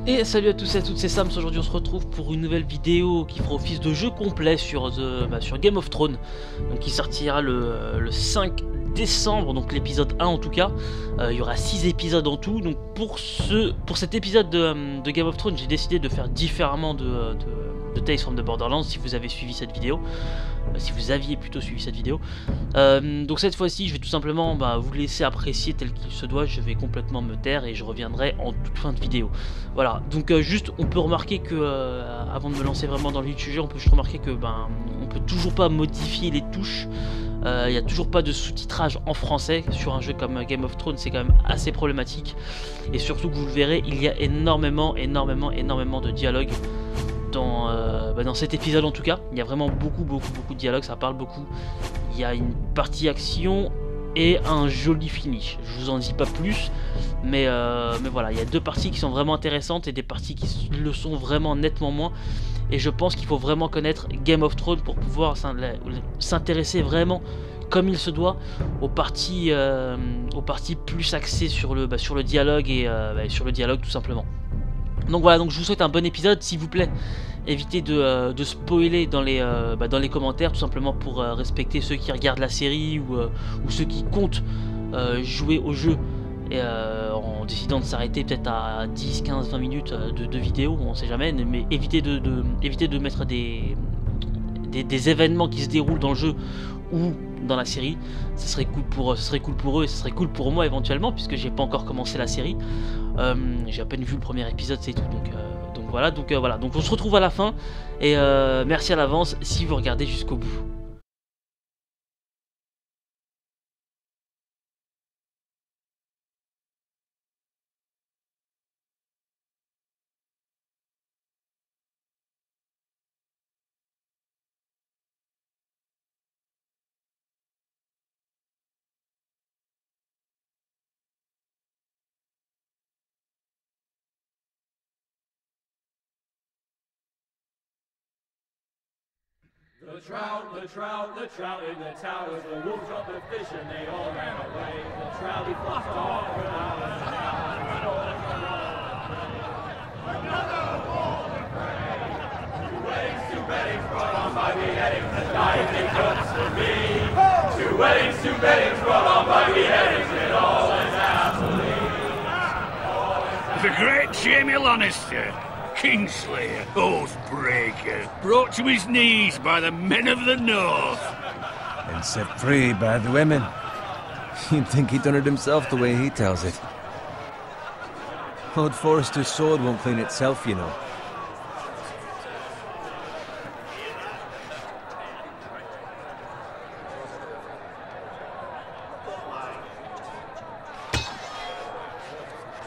Et salut à tous et à toutes, c'est Sam. Aujourd'hui on se retrouve pour une nouvelle vidéo qui fera office de jeu complet sur Game of Thrones, donc qui sortira le 5 décembre, donc l'épisode 1 en tout cas. Il y aura 6 épisodes en tout, donc pour cet épisode de Game of Thrones j'ai décidé de faire différemment de Tales From the Borderlands, si vous avez suivi cette vidéo. Si vous aviez plutôt suivi cette vidéo. Donc cette fois-ci je vais tout simplement vous laisser apprécier tel qu'il se doit. Je vais complètement me taire et je reviendrai en toute fin de vidéo. Voilà, donc juste on peut remarquer que avant de me lancer vraiment dans le sujet, on peut juste remarquer que on peut toujours pas modifier les touches. Il n'y a toujours pas de sous-titrage en français sur un jeu comme Game of Thrones. C'est quand même assez problématique. Et surtout que vous le verrez, il y a énormément de dialogues dans cet épisode. En tout cas il y a vraiment beaucoup de dialogues, ça parle beaucoup. Il y a une partie action et un joli finish. Je vous en dis pas plus, mais voilà, il y a deux parties qui sont vraiment intéressantes et des parties qui le sont vraiment nettement moins. Et je pense qu'il faut vraiment connaître Game of Thrones pour pouvoir s'intéresser vraiment comme il se doit aux parties plus axées sur le dialogue et sur le dialogue tout simplement. Donc voilà, donc je vous souhaite un bon épisode, s'il vous plaît. Évitez de spoiler dans les commentaires, tout simplement pour respecter ceux qui regardent la série ou ceux qui comptent jouer au jeu et en décidant de s'arrêter peut-être à 10, 15, 20 minutes de vidéo, on sait jamais, mais évitez de mettre des événements qui se déroulent dans le jeu ou dans la série. Ce serait cool pour eux et ce serait cool pour moi éventuellement, puisque j'ai pas encore commencé la série. J'ai à peine vu le premier épisode, c'est tout, donc voilà, donc on se retrouve à la fin et merci à l'avance si vous regardez jusqu'au bout. The trout in the towers, the wolves dropped the fish and they all ran away. The trout he flopped off without a another ball of prey. Two weddings brought on by beheadings, and dying they just to me. Two weddings brought on by beheadings, and all is happily. The great Jamie Lannister, Kingslayer, Oathbreaker, brought to his knees by the men of the North. And set free by the women. You'd think he'd done it himself the way he tells it. Lord Forrester's sword won't clean itself, you know.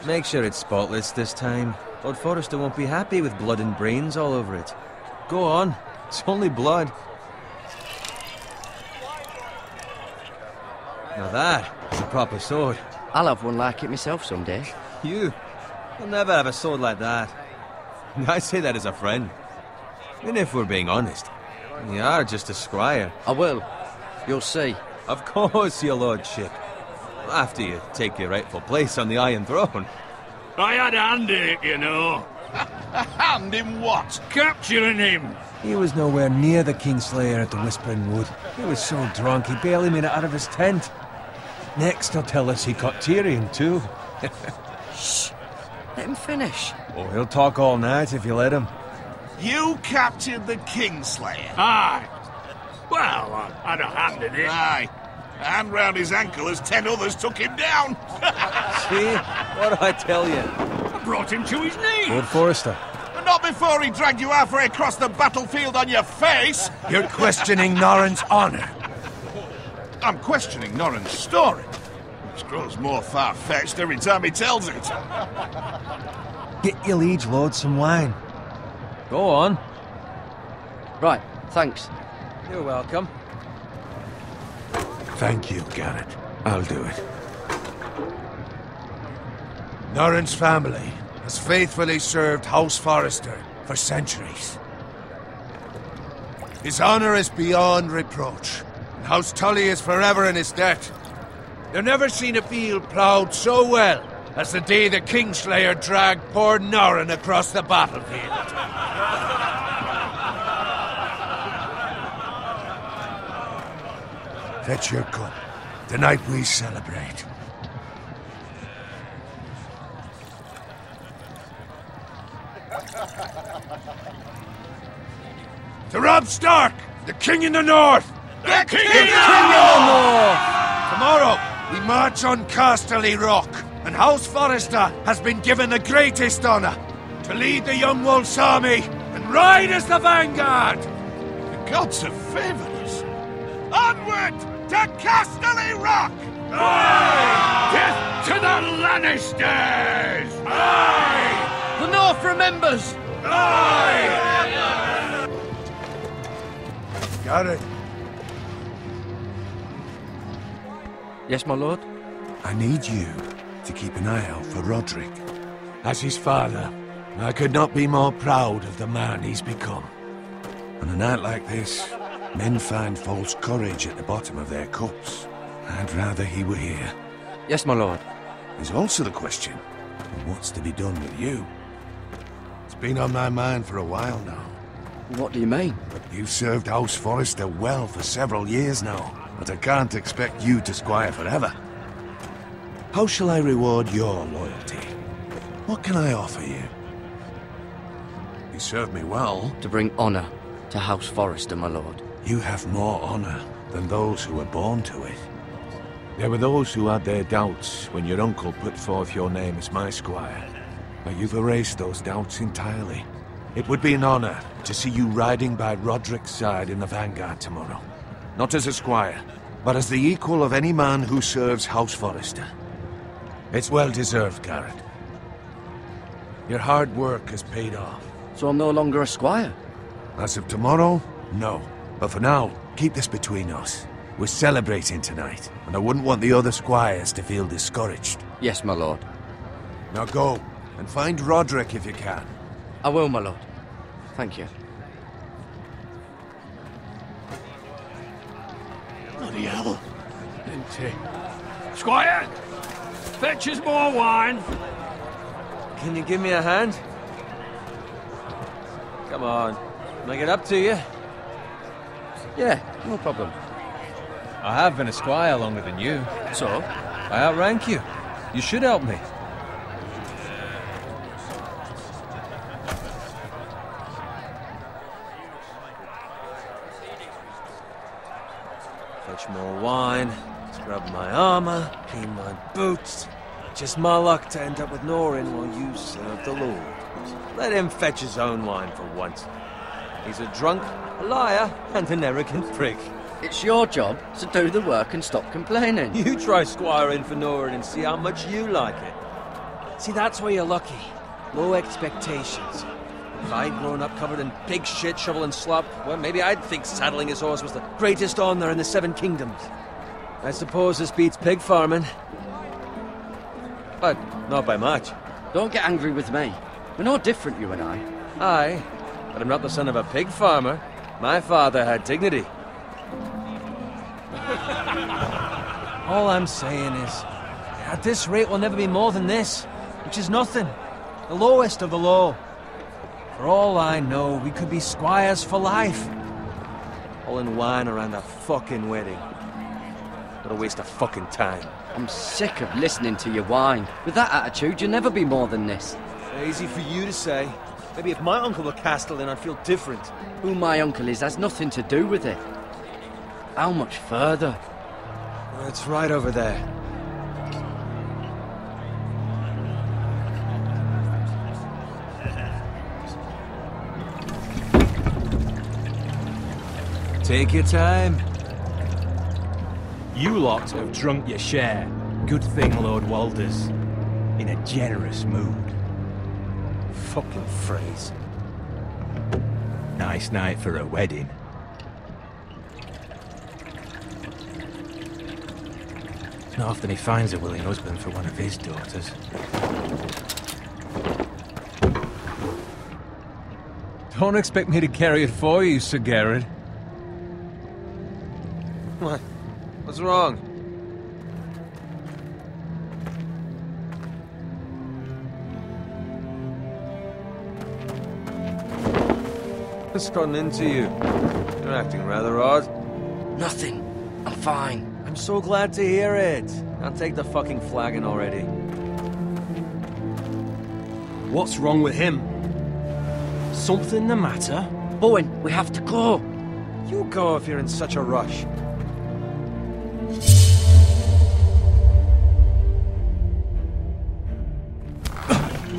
Make sure it's spotless this time. Lord Forrester won't be happy with blood and brains all over it. Go on, it's only blood. Now that's a proper sword. I'll have one like it myself someday. You? You'll never have a sword like that. I say that as a friend. And if we're being honest, you are just a squire. I will. You'll see. Of course, your lordship. After you take your rightful place on the Iron Throne. I had a hand in it, you know. A hand in what? Capturing him. He was nowhere near the Kingslayer at the Whispering Wood. He was so drunk he barely made it out of his tent. Next he'll tell us he caught Tyrion too. Shh. Let him finish. Oh, he'll talk all night if you let him. You captured the Kingslayer? Aye. Well, I had a hand in it. Aye. A hand round his ankle as 10 others took him down. See? What do I tell you? I brought him to his knees. Lord Forrester. But not before he dragged you halfway across the battlefield on your face. You're questioning Norrin's honor. I'm questioning Norrin's story, which grows more far-fetched every time he tells it. Get your liege lord some wine. Go on. Right, thanks. You're welcome. Thank you, Garrett. I'll do it. Norrin's family has faithfully served House Forrester for centuries. His honor is beyond reproach, and House Tully is forever in his debt. They've never seen a field ploughed so well as the day the Kingslayer dragged poor Norrin across the battlefield. Fetch your cup. Tonight we celebrate. To Robb Stark, the King in the North! The King in the North! Tomorrow, we march on Casterly Rock, and House Forrester has been given the greatest honor to lead the Young Wolf's army and ride as the vanguard! The gods have favored us. Onward to Casterly Rock! Aye! Death to the Lannisters! Aye! The North remembers! Aye! Got it. Yes, my lord? I need you to keep an eye out for Roderick. As his father, I could not be more proud of the man he's become. On a night like this, men find false courage at the bottom of their cups. I'd rather he were here. Yes, my lord. There's also the question of what's to be done with you. It's been on my mind for a while now. What do you mean? You've served House Forrester well for several years now, but I can't expect you to squire forever. How shall I reward your loyalty? What can I offer you? You served me well. To bring honor to House Forrester, my lord. You have more honor than those who were born to it. There were those who had their doubts when your uncle put forth your name as my squire, but you've erased those doubts entirely. It would be an honor to see you riding by Roderick's side in the vanguard tomorrow. Not as a squire, but as the equal of any man who serves House Forrester. It's well deserved, Garrett. Your hard work has paid off. So I'm no longer a squire? As of tomorrow, no. But for now, keep this between us. We're celebrating tonight, and I wouldn't want the other squires to feel discouraged. Yes, my lord. Now go, and find Roderick if you can. I will, my lord. Thank you. Bloody hell. Squire! Fetch us more wine! Can you give me a hand? Come on. Make it up to you. Yeah, no problem. I have been a squire longer than you. So? I outrank you. You should help me. Fetch more wine, scrub my armor, clean my boots. Just my luck to end up with Norrin while you serve the Lord. Let him fetch his own wine for once. He's a drunk, a liar, and an arrogant prick. It's your job to do the work and stop complaining. You try squiring for Norrin and see how much you like it. See, that's where you're lucky. Low expectations. If I'd grown up covered in pig shit, shovel and slop, well, maybe I'd think saddling his horse was the greatest honour in the Seven Kingdoms. I suppose this beats pig farming. But not by much. Don't get angry with me. We're no different, you and I. Aye, but I'm not the son of a pig farmer. My father had dignity. All I'm saying is, at this rate we'll never be more than this, which is nothing. The lowest of the low. For all I know, we could be squires for life. All in wine around a fucking wedding. What a waste of fucking time. I'm sick of listening to your whine. With that attitude, you'll never be more than this. Easy for you to say. Maybe if my uncle were Castellan, I'd feel different. Who my uncle is has nothing to do with it. How much further? It's right over there. Take your time. You lot have drunk your share. Good thing Lord Walder's in a generous mood. Fucking phrase. Nice night for a wedding. It's not often he finds a willing husband for one of his daughters. Don't expect me to carry it for you, Sir Garrett. What? What's wrong? What's gotten into you? You're acting rather odd. Nothing. I'm fine. I'm so glad to hear it. Now take the fucking flagon already. What's wrong with him? Something the matter? Bowen, we have to go. You go if you're in such a rush.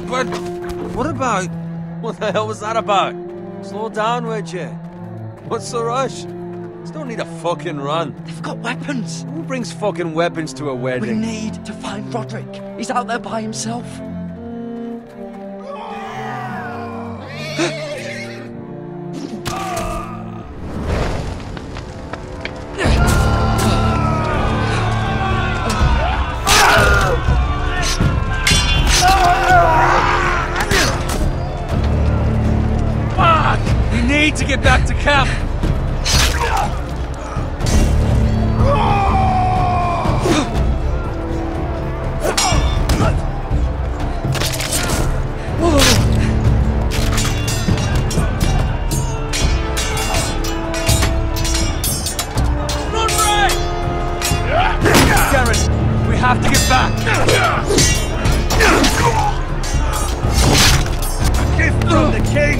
But what about? What the hell was that about? Slow down, would you? What's the rush? There's no need to fucking run. They've got weapons. Who brings fucking weapons to a We wedding? need to find Roderick. He's out there by himself. We need to get back to camp. Garrett, we have to get back. A gift from the king.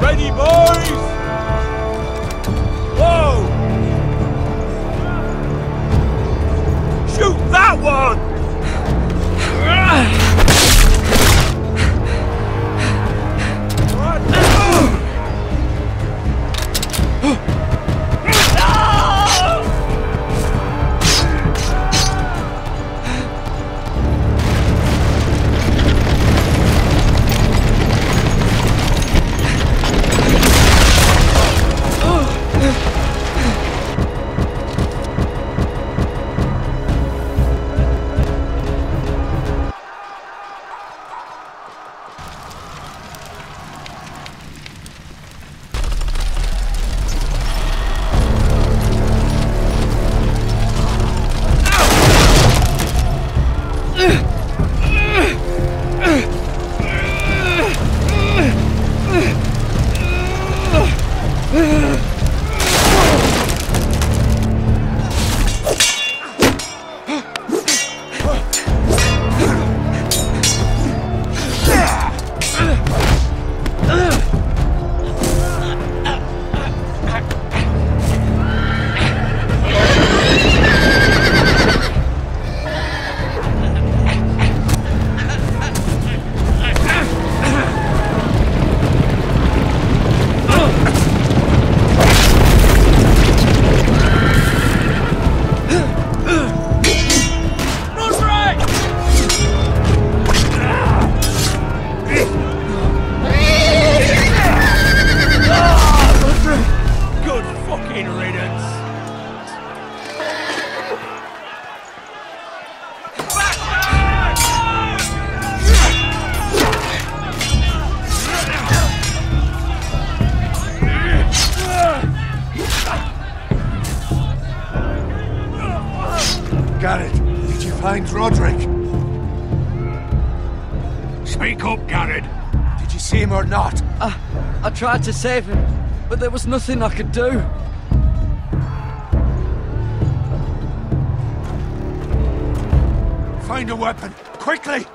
Ready, boys? Whoa! Shoot that one! Garrett, did you find Roderick? Speak up, Garrett. Did you see him or not? I tried to save him, but there was nothing I could do. Find a weapon, quickly!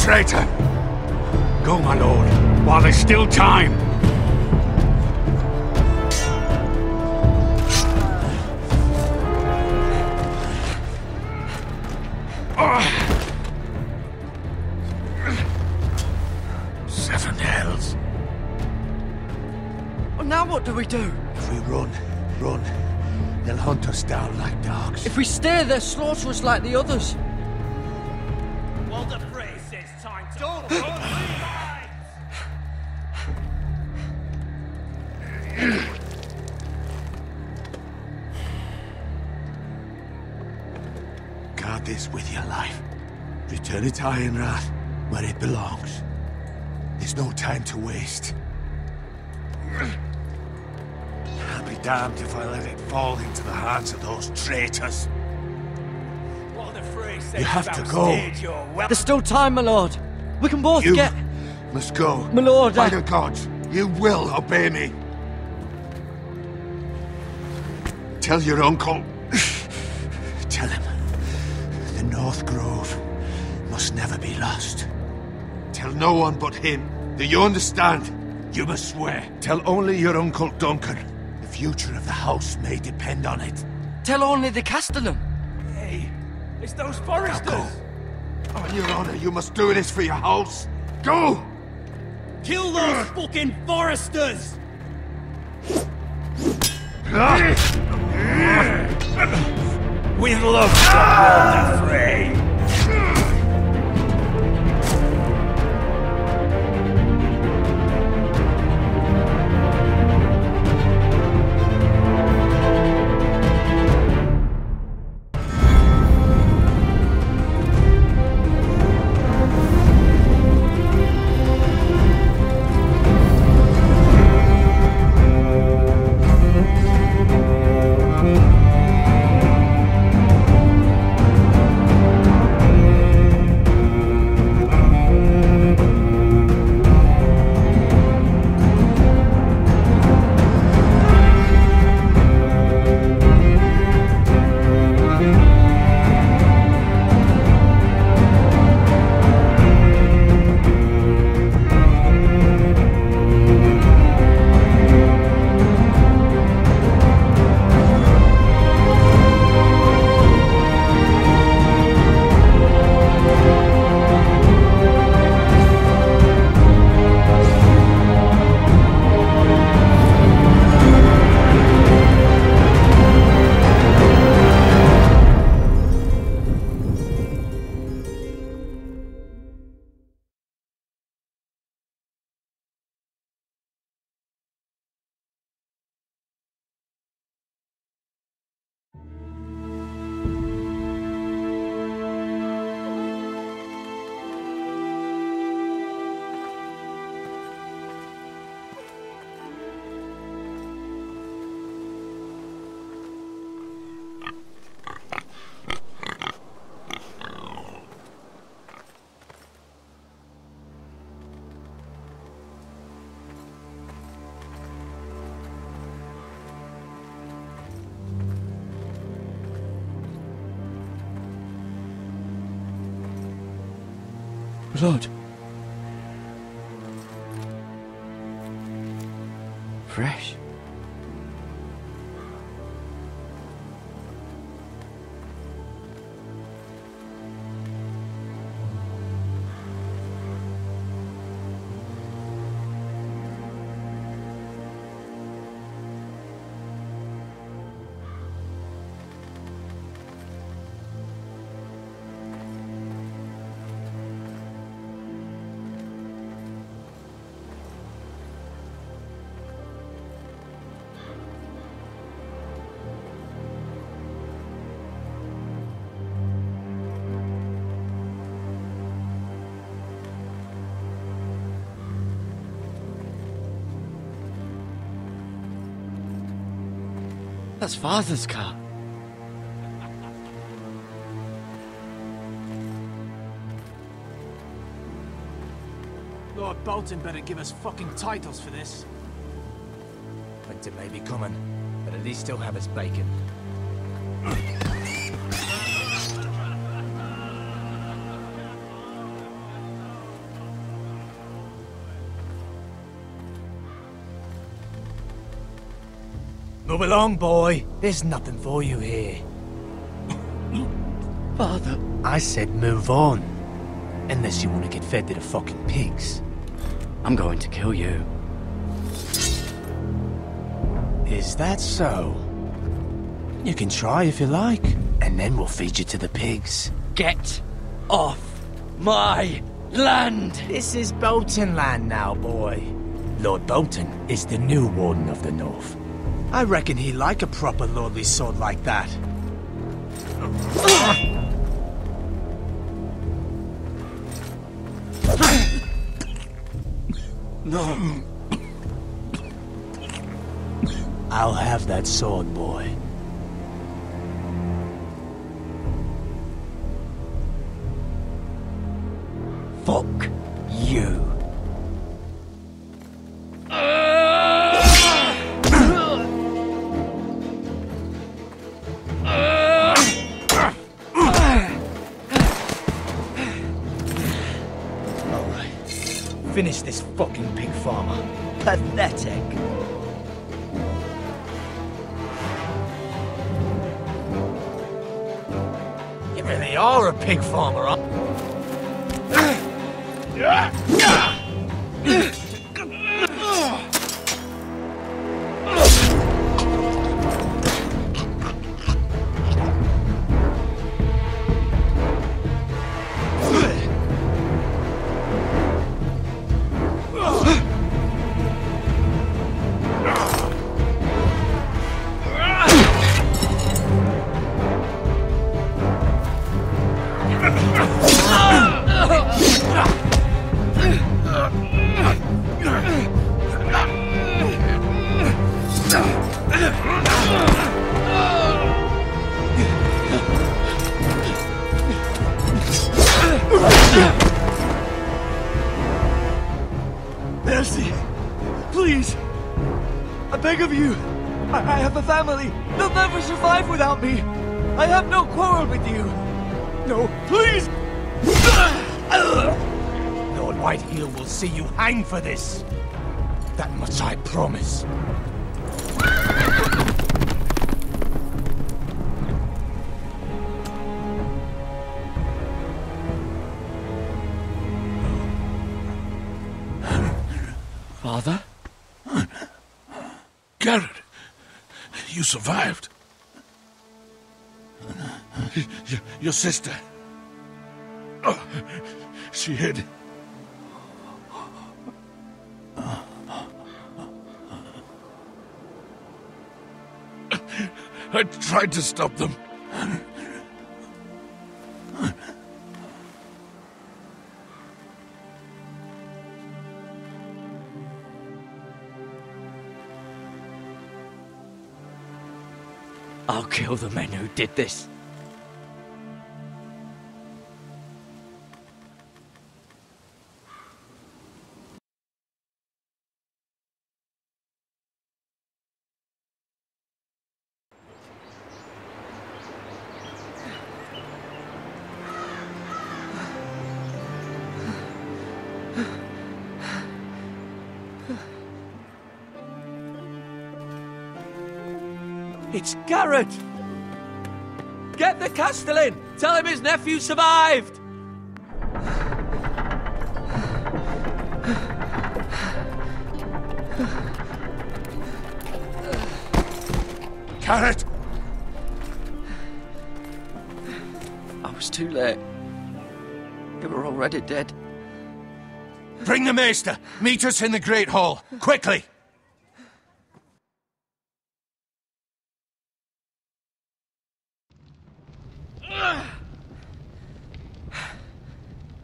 Traitor! Go, my lord, while there's still time. Now what do we do? If we run, they'll hunt us down like dogs. If we stay, they'll slaughter us like the others. Well, the phrase says time to... Don't run, Guard this with your life. Return it to Ironrath, where it belongs. There's no time to waste. I'll be damned if I let it fall into the hands of those traitors. What the phrase says You have to about go. stage your well. There's still time, my lord. We can both You get... must go. My lord, By the gods, you will obey me. Tell your uncle. Tell him. The North Grove must never be lost. Tell no one but him. Do you understand? You must swear. Tell only your Uncle Duncan. The future of the house may depend on it. Tell only the Castellan. Hey, it's those Now foresters. go. On your honor, you must do this for your house. Go! Kill those fucking foresters. With love, the fray. Lord. Fresh. That's Father's car. Lord Bolton better give us fucking titles for this. Winter may be coming, but at least he'll have his bacon. Move along, boy. There's nothing for you here. Father. I said move on. Unless you want to get fed to the fucking pigs. I'm going to kill you. Is that so? You can try if you like, and then we'll feed you to the pigs. Get off my land! This is Bolton land now, boy. Lord Bolton is the new Warden of the North. I reckon he'd like a proper lordly sword like that. No. I'll have that sword, boy. Fuck you. Finish this fucking pig farmer. Pathetic. You really are a pig farmer, huh? Mercy! Please! I beg of you! I have a family! They'll never survive without me! I have no quarrel with you! No, please! Lord Whiteheel will see you hang for this. That much I promise. Father? Garrett, you survived. Your sister. Oh, she hid. I tried to stop them. I'll kill the men who did this. It's Garrett! Get the Castellan! Tell him his nephew survived! Garrett! I was too late. They were already dead. Bring the maester! Meet us in the Great Hall! Quickly!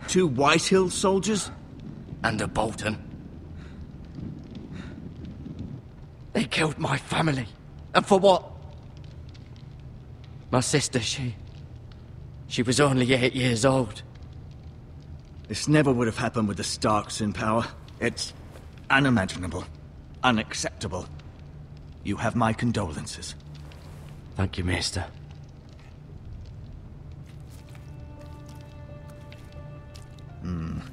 Two Whitehill soldiers? And a Bolton. They killed my family. And for what? My sister, she was only 8 years old. This never would have happened with the Starks in power. It's unimaginable. Unacceptable. You have my condolences. Thank you, Maester.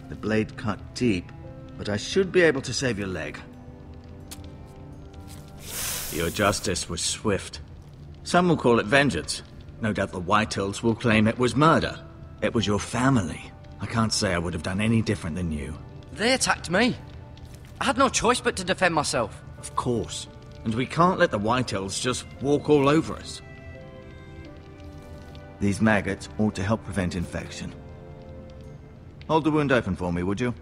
The blade cut deep, but I should be able to save your leg. Your justice was swift. Some will call it vengeance. No doubt the Whitehills will claim it was murder. It was your family. I can't say I would have done any different than you. They attacked me. I had no choice but to defend myself. Of course. And we can't let the Whitehills just walk all over us. These maggots ought to help prevent infection. Hold the wound open for me, would you?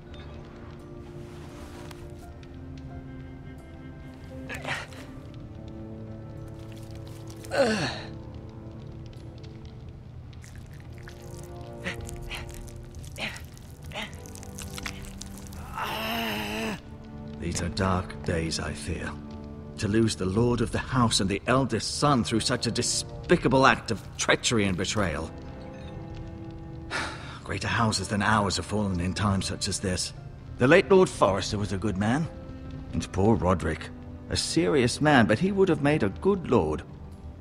These are dark days, I fear. To lose the lord of the house and the eldest son through such a despicable act of treachery and betrayal. Greater houses than ours have fallen in times such as this. The late Lord Forrester was a good man. And poor Roderick. A serious man, but he would have made a good lord.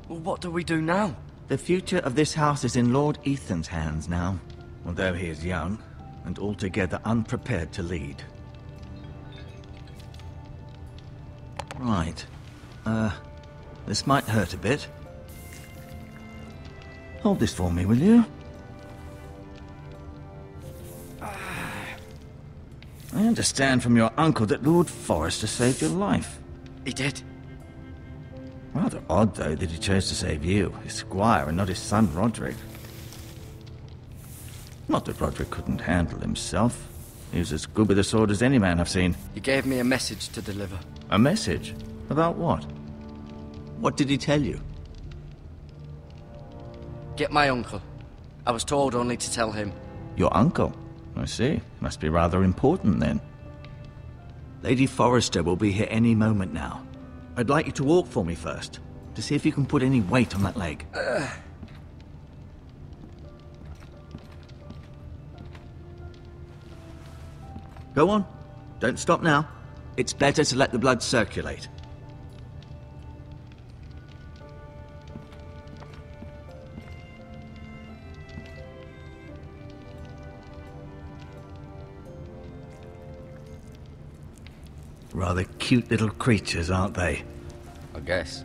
Well, what do we do now? The future of this house is in Lord Ethan's hands now. Although he is young, and altogether unprepared to lead. Right. This might hurt a bit. Hold this for me, will you? I understand from your uncle that Lord Forrester saved your life. He did. Rather odd, though, that he chose to save you, his squire, and not his son Roderick. Not that Roderick couldn't handle himself. He was as good with a sword as any man I've seen. He gave me a message to deliver. A message? About what? What did he tell you? Get my uncle. I was told only to tell him. Your uncle? I see. Must be rather important, then. Lady Forrester will be here any moment now. I'd like you to walk for me first, to see if you can put any weight on that leg. Go on. Don't stop now. It's better to let the blood circulate. Rather cute little creatures, aren't they? I guess.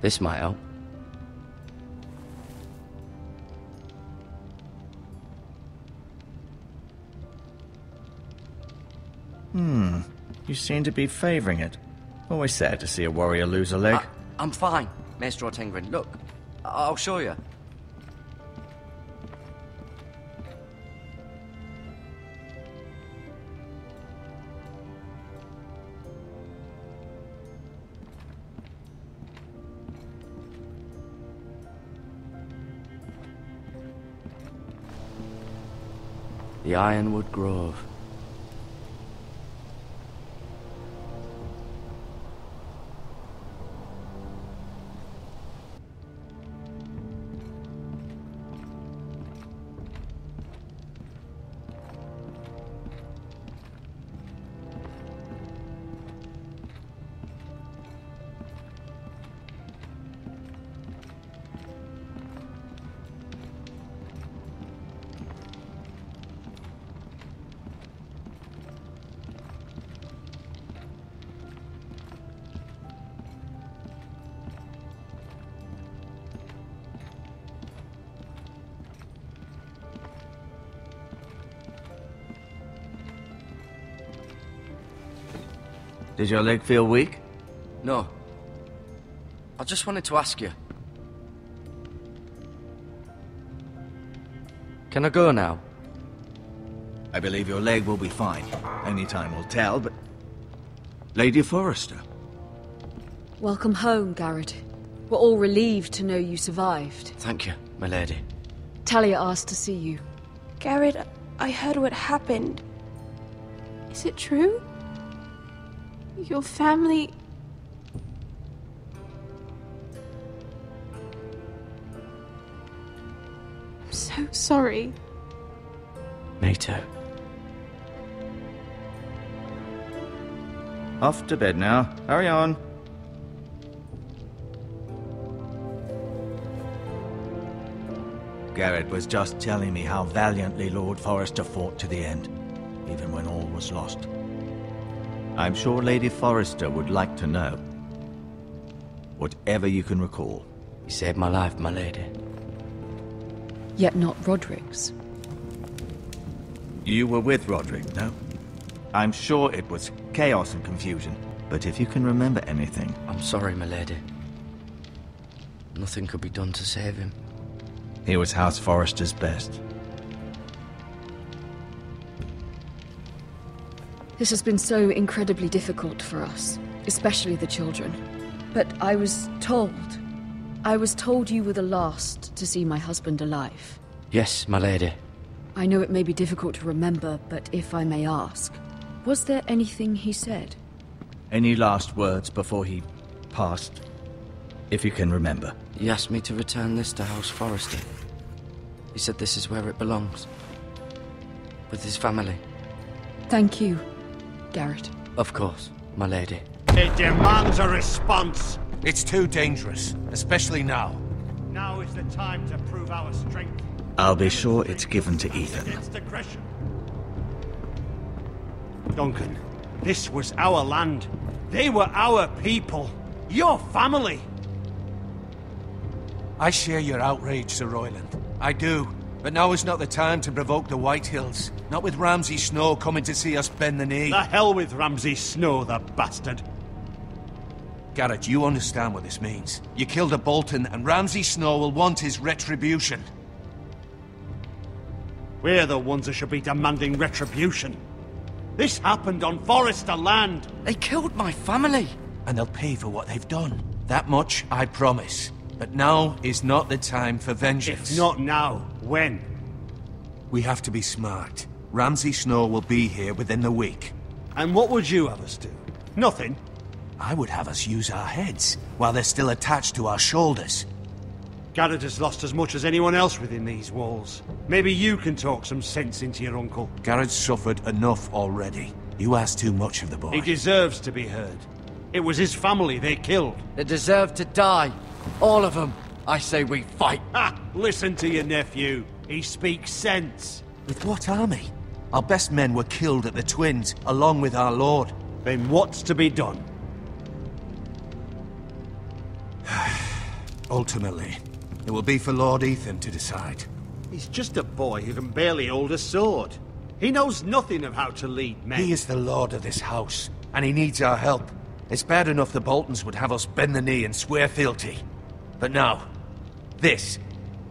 This might help. You seem to be favouring it. Always sad to see a warrior lose a leg. I'm fine, Maestro Tengrin. Look, I'll show you. The Ironwood Grove. Did your leg feel weak? No. I just wanted to ask you. Can I go now? I believe your leg will be fine. Only time will tell, but... Lady Forrester. Welcome home, Garrett. We're all relieved to know you survived. Thank you, my lady. Talia asked to see you. Garrett, I heard what happened. Is it true? Your family... I'm so sorry. Me too. Off to bed now. Hurry on. Garrett was just telling me how valiantly Lord Forrester fought to the end, even when all was lost. I'm sure Lady Forrester would like to know. Whatever you can recall. You saved my life, my lady. Yet not Roderick's. You were with Roderick, no? I'm sure it was chaos and confusion, but if you can remember anything... I'm sorry, my lady. Nothing could be done to save him. He was House Forrester's best. This has been so incredibly difficult for us, especially the children. But I was told you were the last to see my husband alive. Yes, my lady. I know it may be difficult to remember, but if I may ask, was there anything he said? Any last words before he passed? If you can remember. He asked me to return this to House Forrester. He said this is where it belongs. With his family. Thank you, Garrett. Of course, my lady. It demands a response. It's too dangerous, especially now. Now is the time to prove our strength. I'll be sure it's given to Ethan. Against aggression. Duncan, this was our land. They were our people. Your family. I share your outrage, Sir Royland. I do. But now is not the time to provoke the Whitehills. Not with Ramsay Snow coming to see us bend the knee. The hell with Ramsay Snow, the bastard. Garrett, you understand what this means. You killed a Bolton, and Ramsay Snow will want his retribution. We're the ones who should be demanding retribution. This happened on Forrester land. They killed my family. And they'll pay for what they've done. That much, I promise. But now is not the time for vengeance. If not now, when? We have to be smart. Ramsay Snow will be here within the week. And what would you have us do? Nothing? I would have us use our heads, while they're still attached to our shoulders. Garrett has lost as much as anyone else within these walls. Maybe you can talk some sense into your uncle. Garrett's suffered enough already. You ask too much of the boy. He deserves to be heard. It was his family they killed. They deserve to die. All of them. I say we fight. Ha! Listen to your nephew. He speaks sense. With what army? Our best men were killed at the Twins, along with our lord. Then what's to be done? Ultimately, it will be for Lord Ethan to decide. He's just a boy who can barely hold a sword. He knows nothing of how to lead men. He is the lord of this house, and he needs our help. It's bad enough the Boltons would have us bend the knee and swear fealty. But now, this.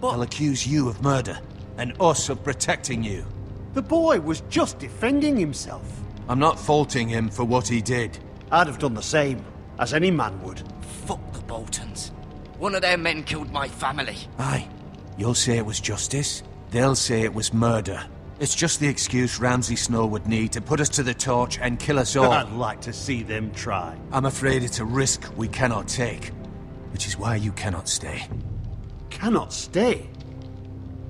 I'll accuse you of murder, and us of protecting you. The boy was just defending himself. I'm not faulting him for what he did. I'd have done the same, as any man would. Fuck the Boltons. One of their men killed my family. Aye. You'll say it was justice. They'll say it was murder. It's just the excuse Ramsay Snow would need to put us to the torch and kill us all. I'd like to see them try. I'm afraid it's a risk we cannot take. Which is why you cannot stay. Cannot stay?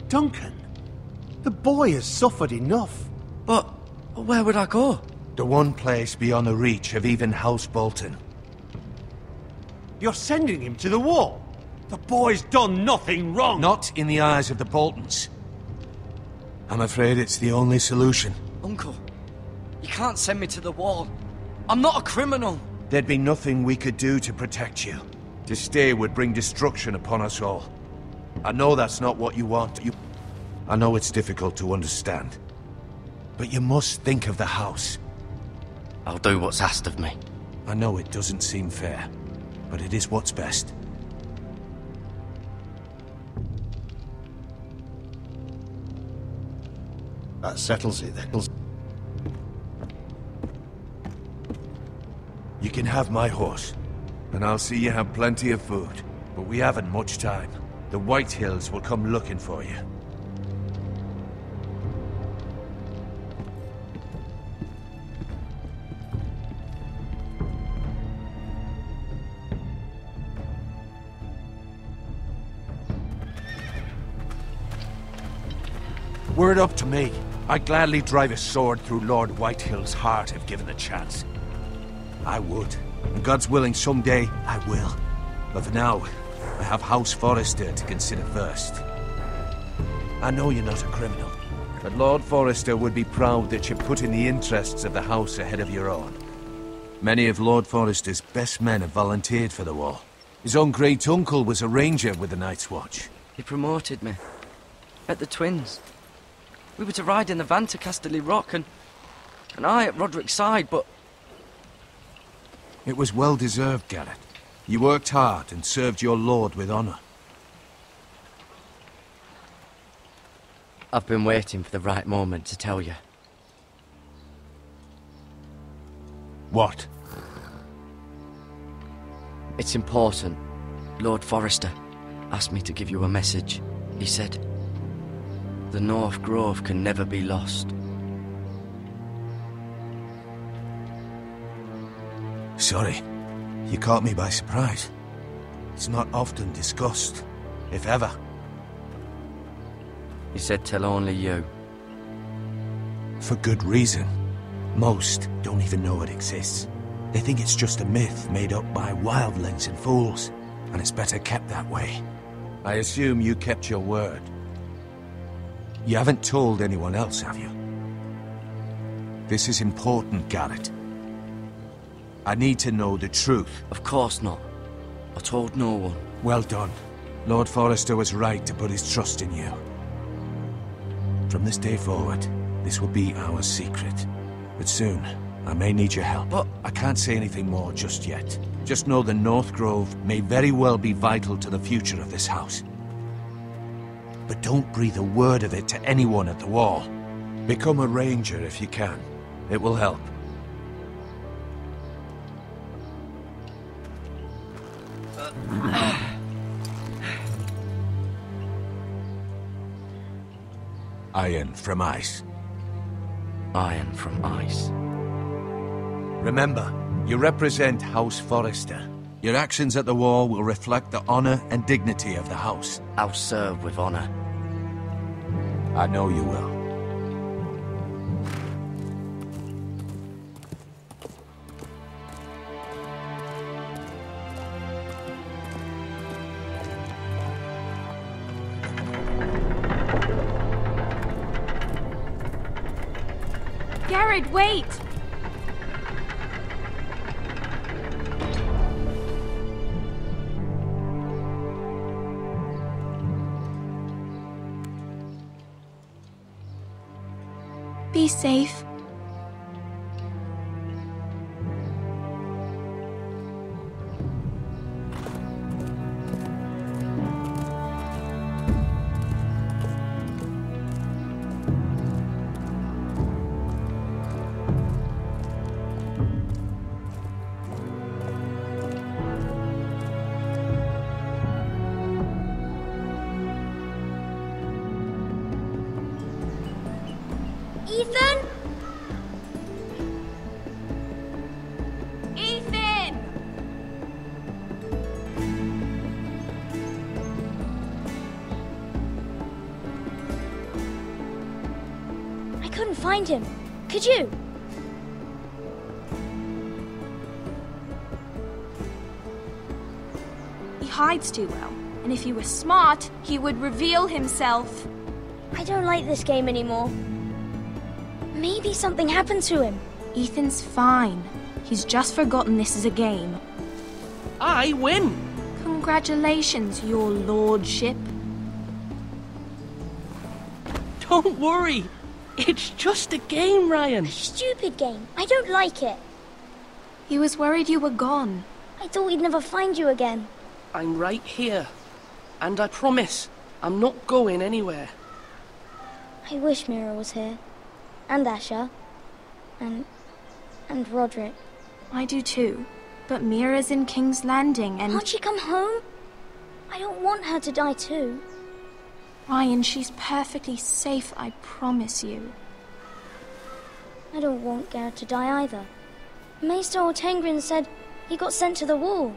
Duncan, the boy has suffered enough. But where would I go? The one place beyond the reach of even House Bolton. You're sending him to the wall? The boy's done nothing wrong! Not in the eyes of the Boltons. I'm afraid it's the only solution. Uncle, you can't send me to the wall. I'm not a criminal. There'd be nothing we could do to protect you. To stay would bring destruction upon us all. I know that's not what you want. I know it's difficult to understand. But you must think of the house. I'll do what's asked of me. I know it doesn't seem fair, but it is what's best. That settles it then. You can have my horse, and I'll see you have plenty of food. But we haven't much time. The Whitehills will come looking for you. Were it up to me, I'd gladly drive a sword through Lord Whitehill's heart if given the chance. I would. And God's willing, someday I will. But for now, I have House Forrester to consider first. I know you're not a criminal, but Lord Forrester would be proud that you're putting the interests of the house ahead of your own. Many of Lord Forrester's best men have volunteered for the war. His own great-uncle was a ranger with the Night's Watch. He promoted me. Met the twins. We were to ride in the van to Casterly Rock, and I at Roderick's side, but... It was well-deserved, Garrett. You worked hard and served your lord with honor. I've been waiting for the right moment to tell you. What? It's important. Lord Forrester asked me to give you a message. He said, the North Grove can never be lost. Sorry. You caught me by surprise. It's not often discussed, if ever. He said tell only you. For good reason. Most don't even know it exists. They think it's just a myth made up by wildlings and fools, and it's better kept that way. I assume you kept your word. You haven't told anyone else, have you? This is important, Garrett. I need to know the truth. Of course not. I told no one. Well done. Lord Forrester was right to put his trust in you. From this day forward, this will be our secret. But soon, I may need your help. But I can't say anything more just yet. Just know the North Grove may very well be vital to the future of this house. But don't breathe a word of it to anyone at the wall. Become a ranger if you can. It will help. Iron from ice. Iron from ice. Remember, you represent House Forrester. Your actions at the war will reflect the honor and dignity of the house. I'll serve with honor. I know you will. Garrett, wait! Be safe. Ethan? Ethan! I couldn't find him. Could you? He hides too well, and if he were smart, he would reveal himself. I don't like this game anymore. Maybe something happened to him. Ethan's fine. He's just forgotten this is a game. I win! Congratulations, your lordship. Don't worry. It's just a game, Ryan. Stupid game. I don't like it. He was worried you were gone. I thought we'd never find you again. I'm right here. And I promise, I'm not going anywhere. I wish Mira was here. And Asher. And Roderick. I do too. But Mira's in King's Landing and... Can't she come home? I don't want her to die too. Ryan, she's perfectly safe, I promise you. I don't want Garrett to die either. Maester Ortengrin said he got sent to the wall.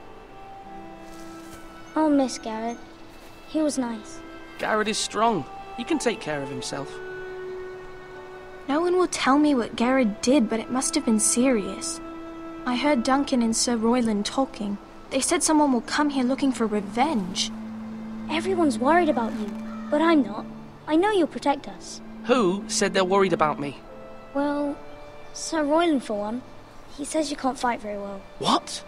I'll miss Garrett. He was nice. Garrett is strong. He can take care of himself. No one will tell me what Garrett did, but it must have been serious. I heard Duncan and Sir Royland talking. They said someone will come here looking for revenge. Everyone's worried about you, but I'm not. I know you'll protect us. Who said they're worried about me? Well, Sir Royland for one. He says you can't fight very well. What?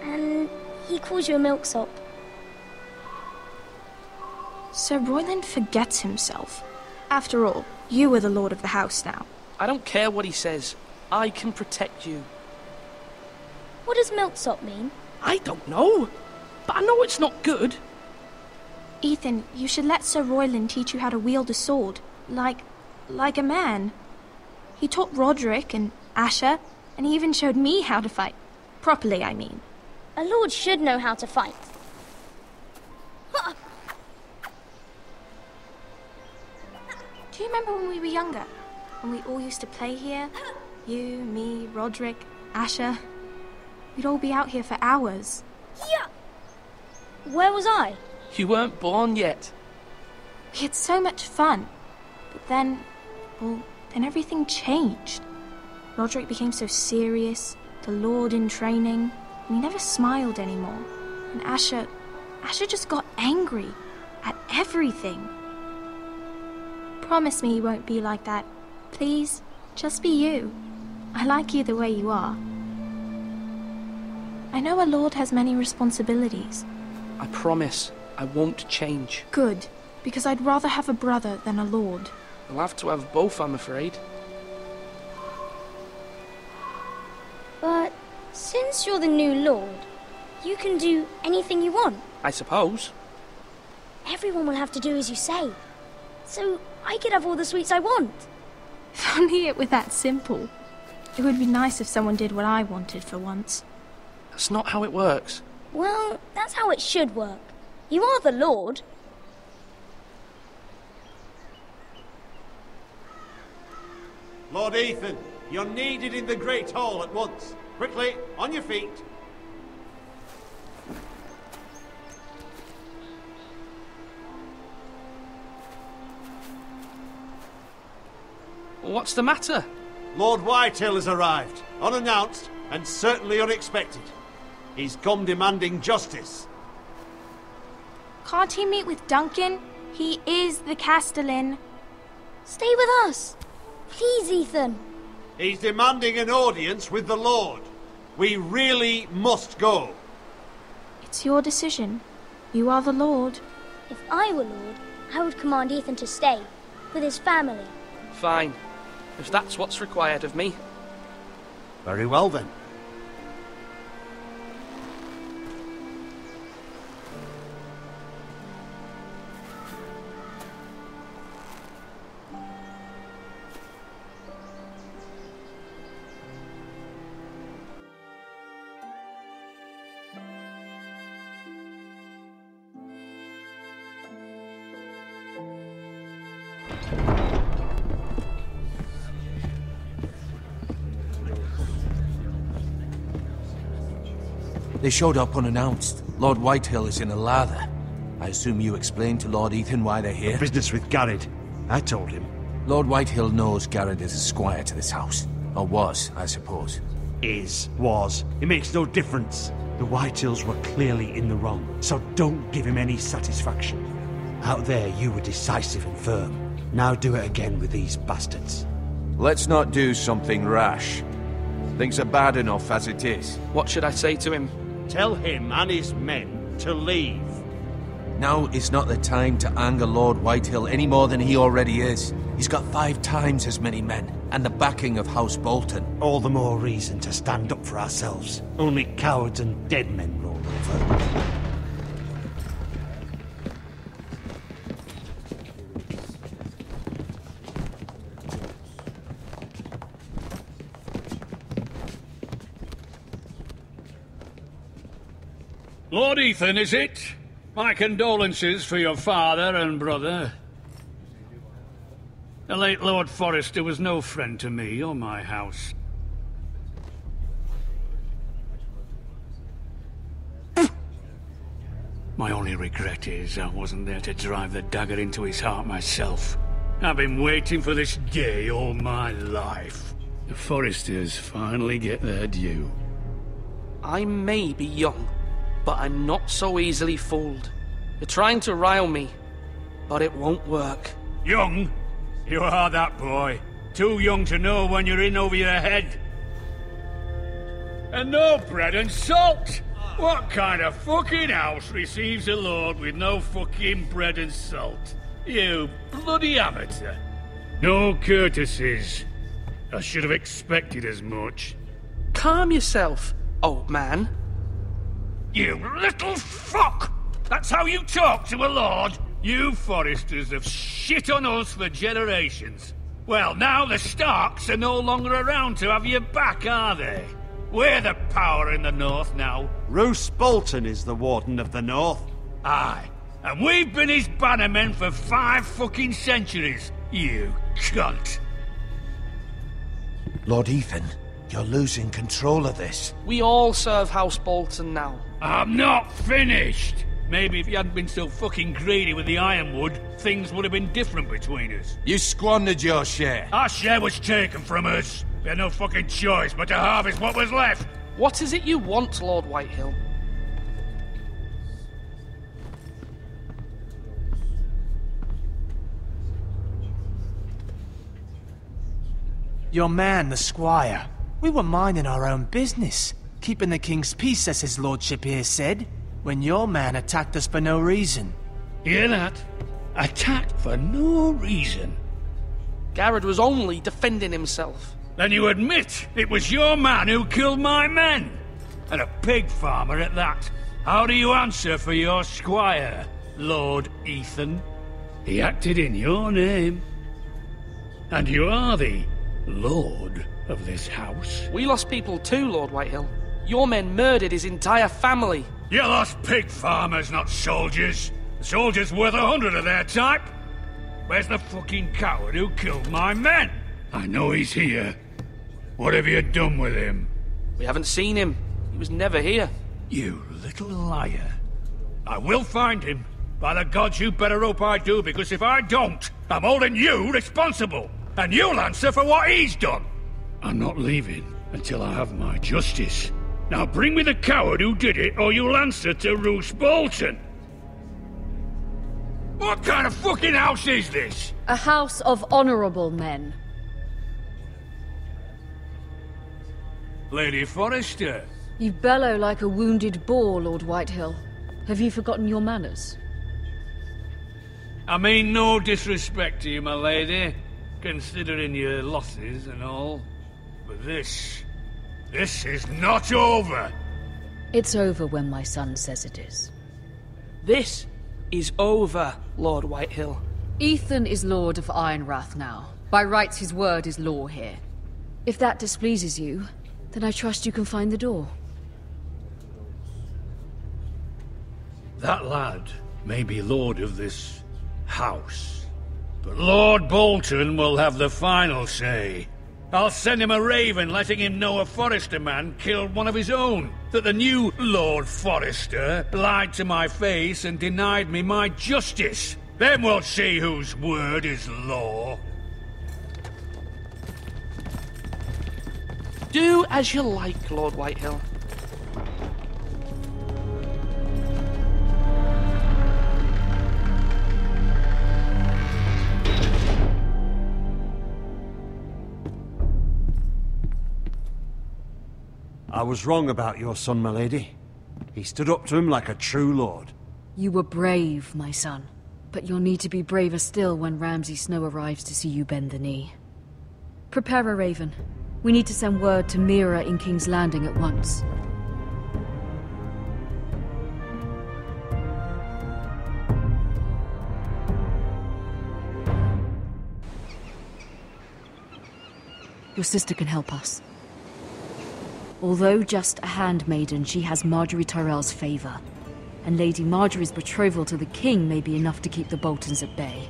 And he calls you a milksop. Sir Royland forgets himself. After all, you are the lord of the house now. I don't care what he says. I can protect you. What does milksop mean? I don't know, but I know it's not good. Ethan, you should let Sir Royland teach you how to wield a sword, like a man. He taught Roderick and Asher, and he even showed me how to fight. Properly, I mean. A lord should know how to fight. Do you remember when we were younger? When we all used to play here? You, me, Roderick, Asher. We'd all be out here for hours. Yeah. Where was I? You weren't born yet. We had so much fun. But then everything changed. Roderick became so serious, the Lord in training, and he never smiled anymore. And Asher just got angry at everything. Promise me you won't be like that. Please, just be you. I like you the way you are. I know a lord has many responsibilities. I promise I won't change. Good, because I'd rather have a brother than a lord. I'll have to have both, I'm afraid. But since you're the new lord, you can do anything you want. I suppose. Everyone will have to do as you say. So I could have all the sweets I want. If only it were that simple. It would be nice if someone did what I wanted for once. That's not how it works. Well, that's how it should work. You are the lord. Lord Ethan, you're needed in the Great Hall at once. Quickly, on your feet. What's the matter? Lord Whitehill has arrived, unannounced and certainly unexpected. He's come demanding justice. Can't he meet with Duncan? He is the Castellan. Stay with us. Please, Ethan. He's demanding an audience with the Lord. We really must go. It's your decision. You are the Lord. If I were Lord, I would command Ethan to stay, with his family. Fine. If that's what's required of me. Very well then. They showed up unannounced. Lord Whitehill is in a lather. I assume you explained to Lord Ethan why they're here? Business with Garrett. I told him. Lord Whitehill knows Garrett is a squire to this house. Or was, I suppose. Was. It makes no difference. The Whitehills were clearly in the wrong, so don't give him any satisfaction. Out there, you were decisive and firm. Now do it again with these bastards. Let's not do something rash. Things are bad enough as it is. What should I say to him? Tell him and his men to leave. Now is not the time to anger Lord Whitehill any more than he already is. He's got 5 times as many men, and the backing of House Bolton. All the more reason to stand up for ourselves. Only cowards and dead men roll over. Lord Ethan, is it? My condolences for your father and brother. The late Lord Forrester was no friend to me or my house. My only regret is I wasn't there to drive the dagger into his heart myself. I've been waiting for this day all my life. The Forresters finally get their due. I may be young, but I'm not so easily fooled. You're trying to rile me. but it won't work. Young? You are that boy. Too young to know when you're in over your head. And no bread and salt! What kind of fucking house receives a lord with no fucking bread and salt? You bloody amateur. No courtesies. I should have expected as much. Calm yourself, old man. You little fuck! That's how you talk to a lord? You Foresters have shit on us for generations. Well, now the Starks are no longer around to have your back, are they? We're the power in the north now. Roose Bolton is the Warden of the North. Aye, and we've been his bannermen for 5 fucking centuries, you cunt. Lord Ethan, you're losing control of this. We all serve House Bolton now. I'm not finished! Maybe if you hadn't been so fucking greedy with the ironwood, things would have been different between us. You squandered your share. Our share was taken from us. We had no fucking choice but to harvest what was left. What is it you want, Lord Whitehill? Your man, the squire. We were minding our own business, keeping the king's peace, as his lordship here said, when your man attacked us for no reason. Hear that? Attacked for no reason. Garrod was only defending himself. Then you admit it was your man who killed my men? And a pig farmer at that. How do you answer for your squire, Lord Ethan? He acted in your name. And you are the lord of this house. We lost people too, Lord Whitehill. Your men murdered his entire family. You lost pig farmers, not soldiers. The soldiers worth 100 of their type. Where's the fucking coward who killed my men? I know he's here. What have you done with him? We haven't seen him. He was never here. You little liar. I will find him. By the gods, you better hope I do, because if I don't, I'm holding you responsible. And you'll answer for what he's done. I'm not leaving until I have my justice. Now bring me the coward who did it, or you'll answer to Roose Bolton. What kind of fucking house is this? A house of honorable men. Lady Forrester. You bellow like a wounded boar, Lord Whitehill. Have you forgotten your manners? I mean no disrespect to you, my lady, considering your losses and all. But this is not over. It's over when my son says it is. This is over, Lord Whitehill. Ethan is Lord of Ironrath now. By rights, his word is law here. If that displeases you, then I trust you can find the door. That lad may be lord of this house, but Lord Bolton will have the final say. I'll send him a raven letting him know a Forrester man killed one of his own, that the new Lord Forrester lied to my face and denied me my justice. Then we'll see whose word is law. Do as you like, Lord Whitehill. I was wrong about your son, my lady. He stood up to him like a true lord. You were brave, my son. But you'll need to be braver still when Ramsay Snow arrives to see you bend the knee. Prepare a raven. We need to send word to Mira in King's Landing at once. Your sister can help us. Although just a handmaiden, she has Marjorie Tyrell's favor. And Lady Marjorie's betrothal to the king may be enough to keep the Boltons at bay.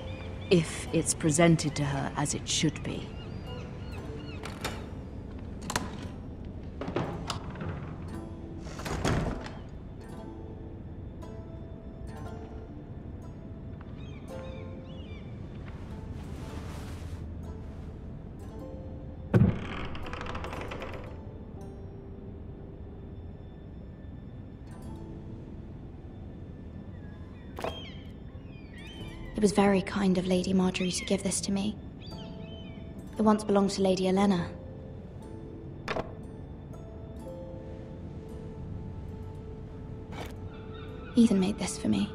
If it's presented to her as it should be. It was very kind of Lady Marjorie to give this to me. It once belonged to Lady Elena. Ethan made this for me.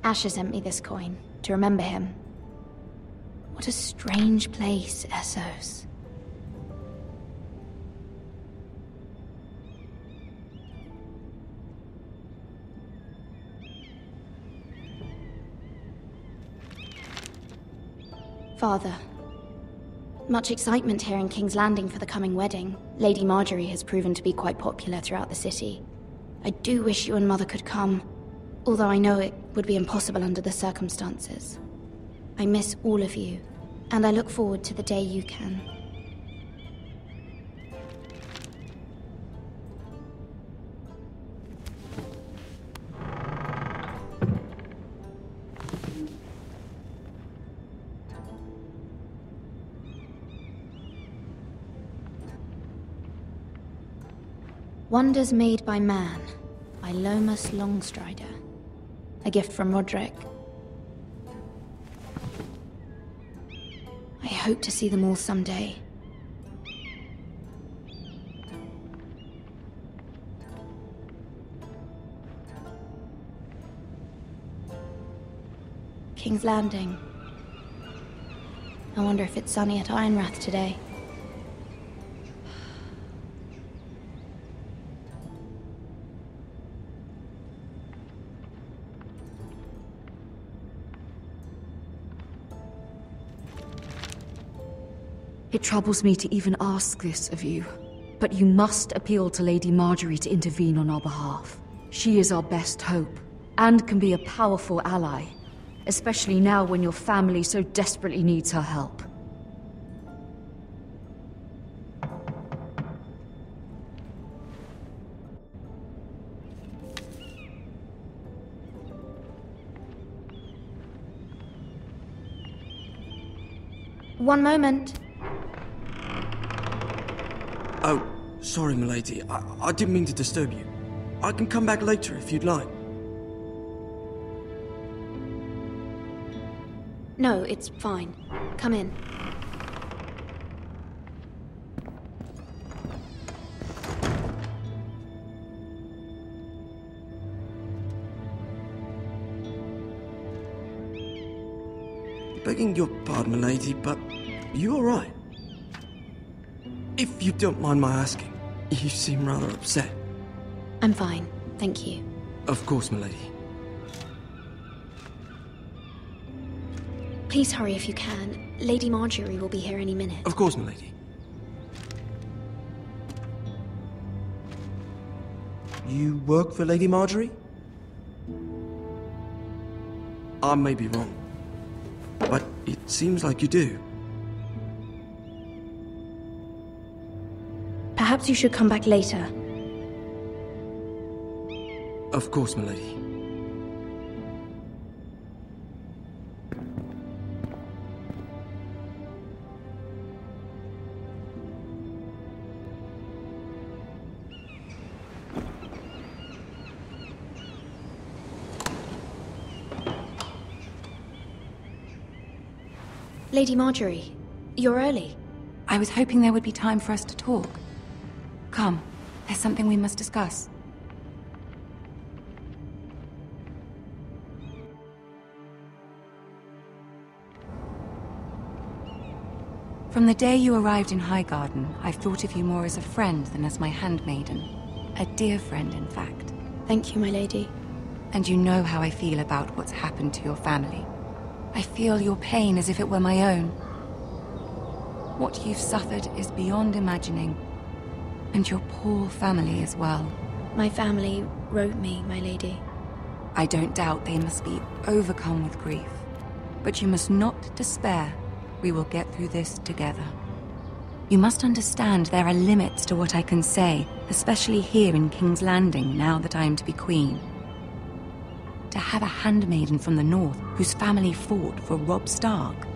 Asher sent me this coin to remember him. What a strange place, Essos. Father, much excitement here in King's Landing for the coming wedding. Lady Marjorie has proven to be quite popular throughout the city. I do wish you and Mother could come, although I know it would be impossible under the circumstances. I miss all of you, and I look forward to the day you can. Wonders Made by Man, by Lomas Longstrider. A gift from Roderick. I hope to see them all someday. King's Landing. I wonder if it's sunny at Ironrath today. It troubles me to even ask this of you, but you must appeal to Lady Marjorie to intervene on our behalf. She is our best hope, and can be a powerful ally, especially now when your family so desperately needs her help. One moment. Oh, sorry, milady. I didn't mean to disturb you. I can come back later if you'd like. No, it's fine. Come in. Begging your pardon, milady, but you all right? If you don't mind my asking, you seem rather upset. I'm fine, thank you. Of course, milady. Please hurry if you can. Lady Marjorie will be here any minute. Of course, milady. You work for Lady Marjorie? I may be wrong, but it seems like you do. Perhaps you should come back later. Of course, milady. Lady Marjorie, you're early. I was hoping there would be time for us to talk. Come, there's something we must discuss. From the day you arrived in Highgarden, I've thought of you more as a friend than as my handmaiden. A dear friend, in fact. Thank you, my lady. And you know how I feel about what's happened to your family. I feel your pain as if it were my own. What you've suffered is beyond imagining. And your poor family as well. My family wrote me, my lady. I don't doubt they must be overcome with grief. But you must not despair. We will get through this together. You must understand there are limits to what I can say, especially here in King's Landing, now that I am to be queen. To have a handmaiden from the north whose family fought for Robb Stark.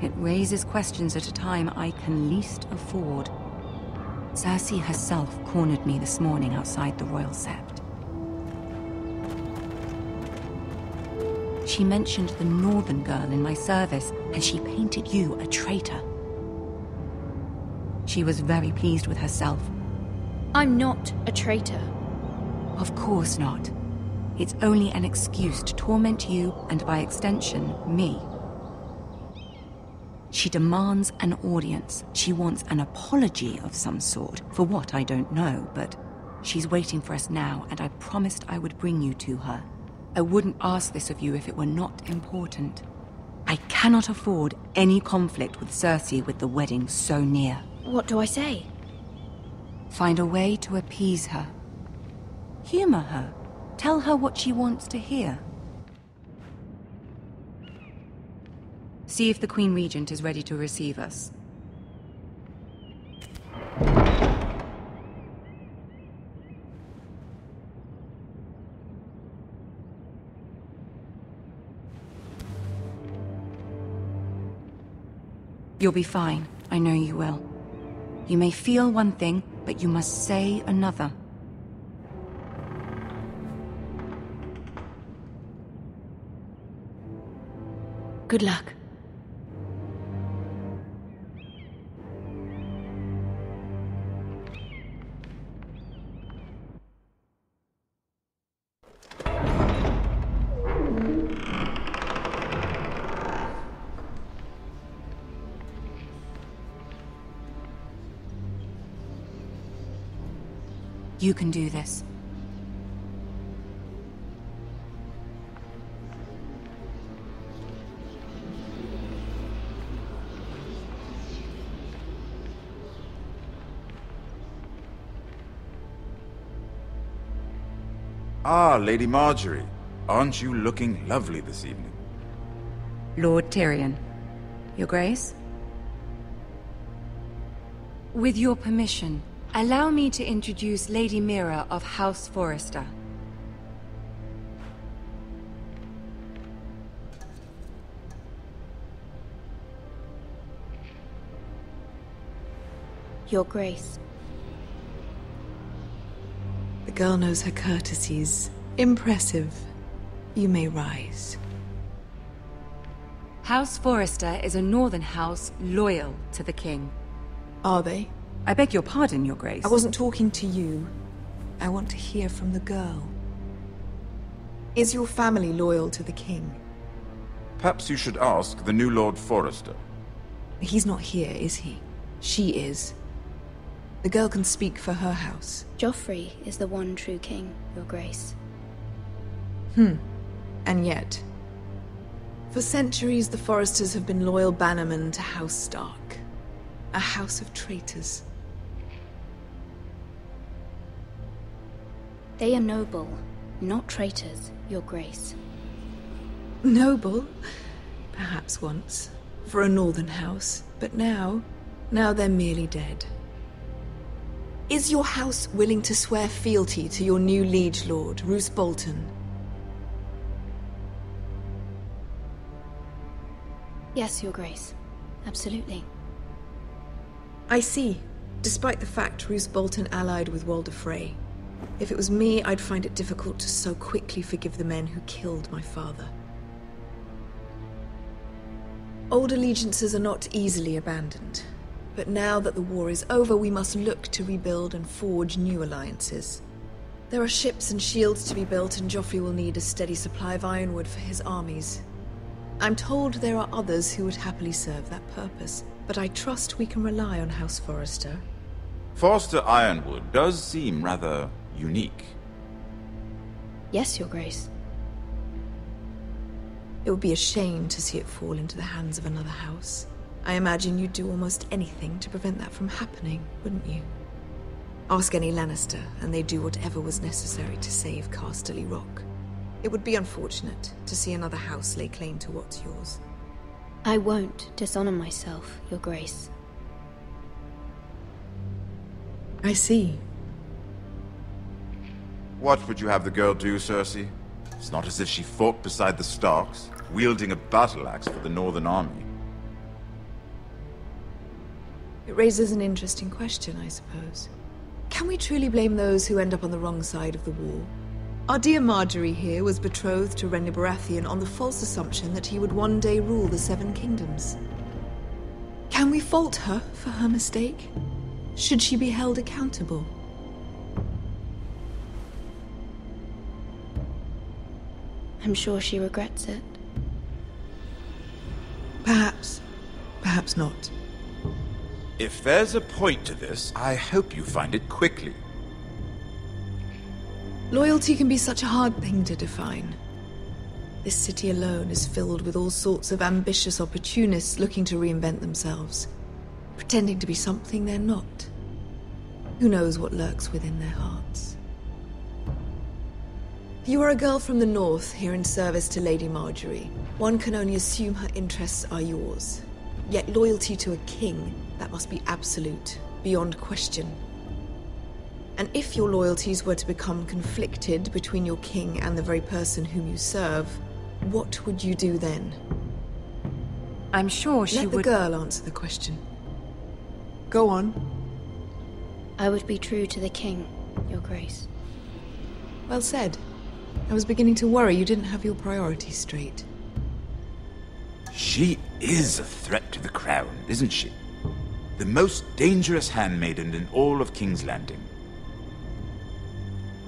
It raises questions at a time I can least afford. Cersei herself cornered me this morning outside the Royal Sept. She mentioned the northern girl in my service, and she painted you a traitor. She was very pleased with herself. I'm not a traitor. Of course not. It's only an excuse to torment you, and by extension, me. She demands an audience. She wants an apology of some sort, for what I don't know, but she's waiting for us now, and I promised I would bring you to her. I wouldn't ask this of you if it were not important. I cannot afford any conflict with Cersei with the wedding so near. What do I say? Find a way to appease her. Humor her. Tell her what she wants to hear. See if the Queen Regent is ready to receive us. You'll be fine. I know you will. You may feel one thing, but you must say another. Good luck. You can do this. Ah, Lady Marjorie. Aren't you looking lovely this evening? Lord Tyrion. Your Grace? With your permission, allow me to introduce Lady Mira of House Forrester. Your Grace. The girl knows her courtesies. Impressive. You may rise. House Forrester is a northern house loyal to the king. Are they? I beg your pardon, Your Grace. I wasn't talking to you. I want to hear from the girl. Is your family loyal to the king? Perhaps you should ask the new Lord Forrester. He's not here, is he? She is. The girl can speak for her house. Joffrey is the one true king, Your Grace. And yet, for centuries the Forresters have been loyal bannermen to House Stark. A house of traitors. They are noble, not traitors, Your Grace. Noble? Perhaps once. For a northern house. But now they're merely dead. Is your house willing to swear fealty to your new liege lord, Roose Bolton? Yes, Your Grace. Absolutely. I see. Despite the fact Roose Bolton allied with Walder Frey. If it was me, I'd find it difficult to so quickly forgive the men who killed my father. Old allegiances are not easily abandoned. But now that the war is over, we must look to rebuild and forge new alliances. There are ships and shields to be built, and Joffrey will need a steady supply of ironwood for his armies. I'm told there are others who would happily serve that purpose, but I trust we can rely on House Forrester. Forrester Ironwood does seem rather unique. Yes, Your Grace. It would be a shame to see it fall into the hands of another house. I imagine you'd do almost anything to prevent that from happening, wouldn't you? Ask any Lannister, and they'd do whatever was necessary to save Casterly Rock. It would be unfortunate to see another house lay claim to what's yours. I won't dishonor myself, Your Grace. I see. What would you have the girl do, Cersei? It's not as if she fought beside the Starks, wielding a battle axe for the Northern Army. It raises an interesting question, I suppose. Can we truly blame those who end up on the wrong side of the war? Our dear Marjorie here was betrothed to Renly Baratheon on the false assumption that he would one day rule the Seven Kingdoms. Can we fault her for her mistake? Should she be held accountable? I'm sure she regrets it. Perhaps. Perhaps not. If there's a point to this, I hope you find it quickly. Loyalty can be such a hard thing to define. This city alone is filled with all sorts of ambitious opportunists looking to reinvent themselves, pretending to be something they're not. Who knows what lurks within their hearts? You are a girl from the north, here in service to Lady Marjorie. One can only assume her interests are yours. Yet loyalty to a king, that must be absolute, beyond question. And if your loyalties were to become conflicted between your king and the very person whom you serve, what would you do then? I'm sure she would... Let the girl answer the question. Go on. I would be true to the king, Your Grace. Well said. I was beginning to worry you didn't have your priorities straight. She is a threat to the crown, isn't she? The most dangerous handmaiden in all of King's Landing.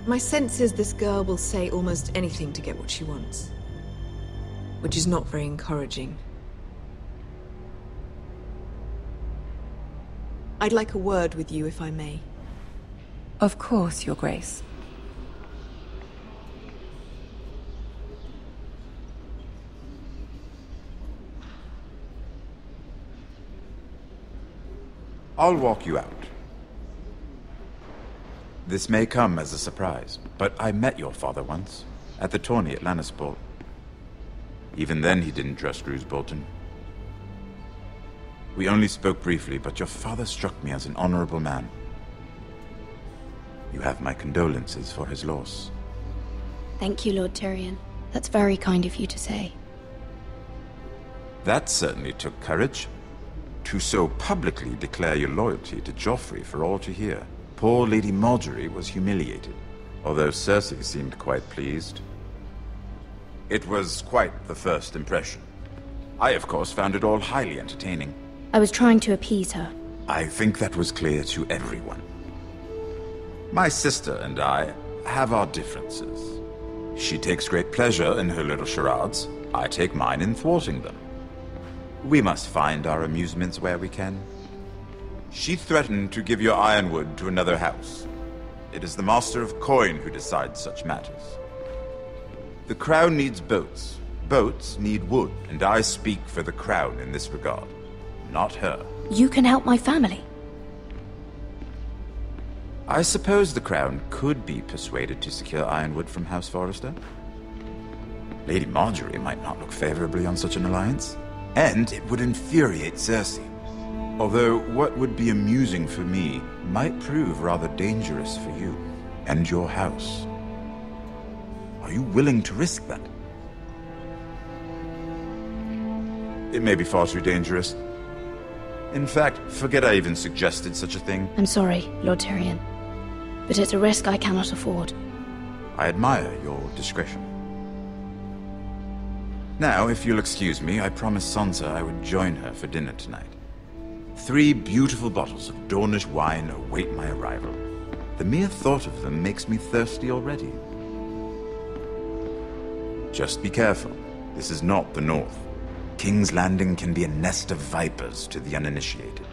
My sense is this girl will say almost anything to get what she wants. Which is not very encouraging. I'd like a word with you, if I may. Of course, Your Grace. I'll walk you out. This may come as a surprise, but I met your father once, at the tourney at Lannisport. Even then he didn't trust Roose Bolton. We only spoke briefly, but your father struck me as an honorable man. You have my condolences for his loss. Thank you, Lord Tyrion. That's very kind of you to say. That certainly took courage. To so publicly declare your loyalty to Joffrey for all to hear. Poor Lady Marjorie was humiliated, although Cersei seemed quite pleased. It was quite the first impression. I, of course, found it all highly entertaining. I was trying to appease her. I think that was clear to everyone. My sister and I have our differences. She takes great pleasure in her little charades. I take mine in thwarting them. We must find our amusements where we can. She threatened to give your ironwood to another house. It is the Master of Coin who decides such matters. The Crown needs boats. Boats need wood, and I speak for the Crown in this regard, not her. You can help my family. I suppose the Crown could be persuaded to secure ironwood from House Forrester. Lady Marjorie might not look favorably on such an alliance, and it would infuriate Cersei. Although what would be amusing for me might prove rather dangerous for you and your house. Are you willing to risk that? It may be far too dangerous. In fact, forget I even suggested such a thing. I'm sorry, Lord Tyrion, but it's a risk I cannot afford. I admire your discretion. Now, if you'll excuse me, I promised Sansa I would join her for dinner tonight. 3 beautiful bottles of Dornish wine await my arrival. The mere thought of them makes me thirsty already. Just be careful. This is not the North. King's Landing can be a nest of vipers to the uninitiated.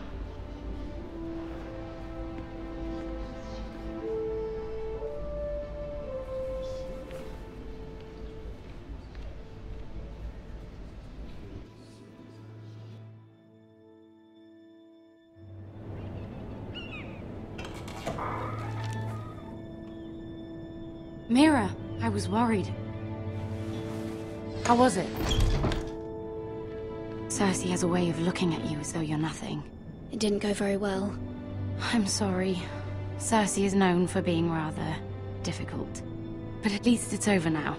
Mira, I was worried. How was it? Cersei has a way of looking at you as though you're nothing. It didn't go very well. I'm sorry. Cersei is known for being rather difficult. But at least it's over now.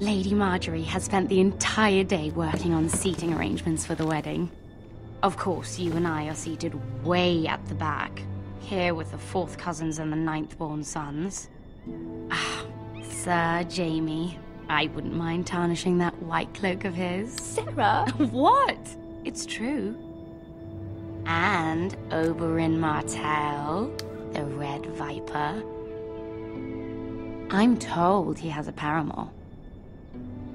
Lady Marjorie has spent the entire day working on seating arrangements for the wedding. Of course, you and I are seated way at the back, here with the 4th cousins and the 9th-born sons. Ah, Sir Jamie, I wouldn't mind tarnishing that white cloak of his. Sarah! What? It's true. And Oberyn Martell, the Red Viper. I'm told he has a paramour,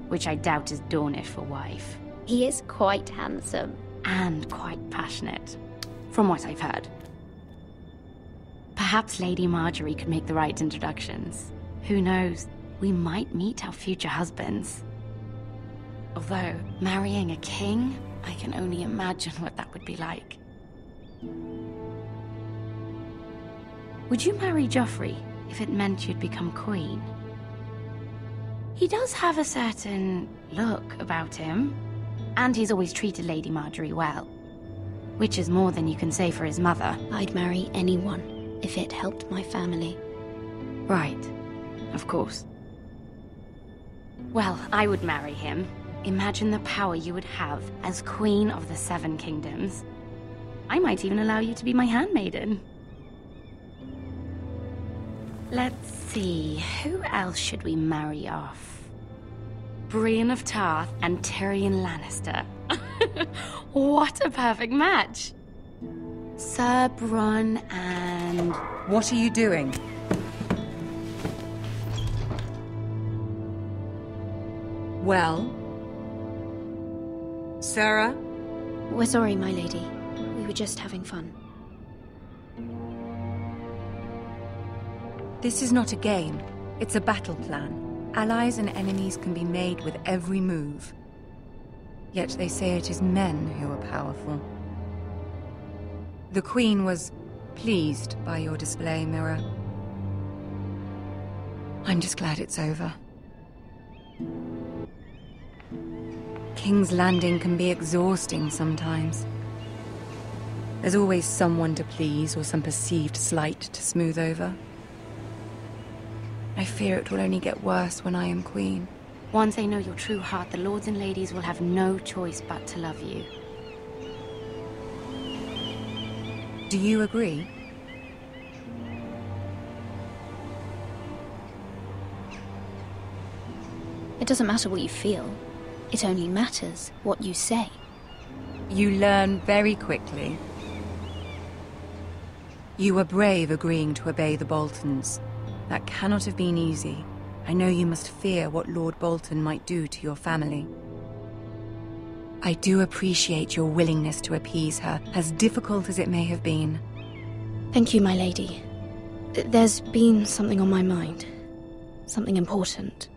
which I doubt is Dornish for wife. He is quite handsome. And quite passionate, from what I've heard. Perhaps Lady Marjorie could make the right introductions. Who knows, we might meet our future husbands. Although, marrying a king, I can only imagine what that would be like. Would you marry Joffrey if it meant you'd become queen? He does have a certain look about him, and he's always treated Lady Marjorie well. Which is more than you can say for his mother. I'd marry anyone if it helped my family. Right, of course. Well, I would marry him. Imagine the power you would have as Queen of the 7 Kingdoms. I might even allow you to be my handmaiden. Let's see, who else should we marry off? Brienne of Tarth and Tyrion Lannister. What a perfect match! Sir Bronn and... What are you doing? Well? Sarah? We're sorry, my lady. We were just having fun. This is not a game. It's a battle plan. Allies and enemies can be made with every move. Yet they say it is men who are powerful. The Queen was pleased by your display, Mira. I'm just glad it's over. King's Landing can be exhausting sometimes. There's always someone to please or some perceived slight to smooth over. I fear it will only get worse when I am queen. Once they know your true heart, the lords and ladies will have no choice but to love you. Do you agree? It doesn't matter what you feel. It only matters what you say. You learn very quickly. You were brave agreeing to obey the Boltons. That cannot have been easy. I know you must fear what Lord Bolton might do to your family. I do appreciate your willingness to appease her, as difficult as it may have been. Thank you, my lady. There's been something on my mind. Something important.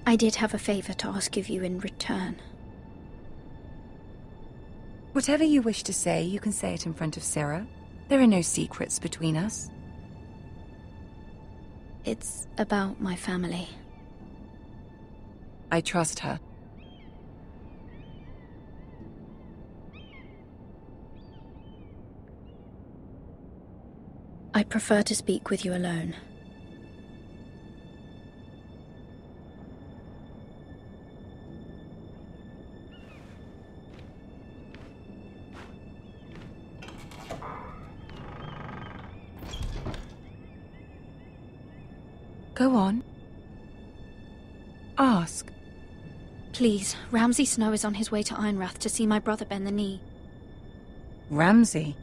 I did have a favor to ask of you in return. Whatever you wish to say, you can say it in front of Sarah. There are no secrets between us. It's about my family. I trust her. I prefer to speak with you alone. Go on. Ask. Please, Ramsay Snow is on his way to Ironrath to see my brother bend the knee. Ramsay?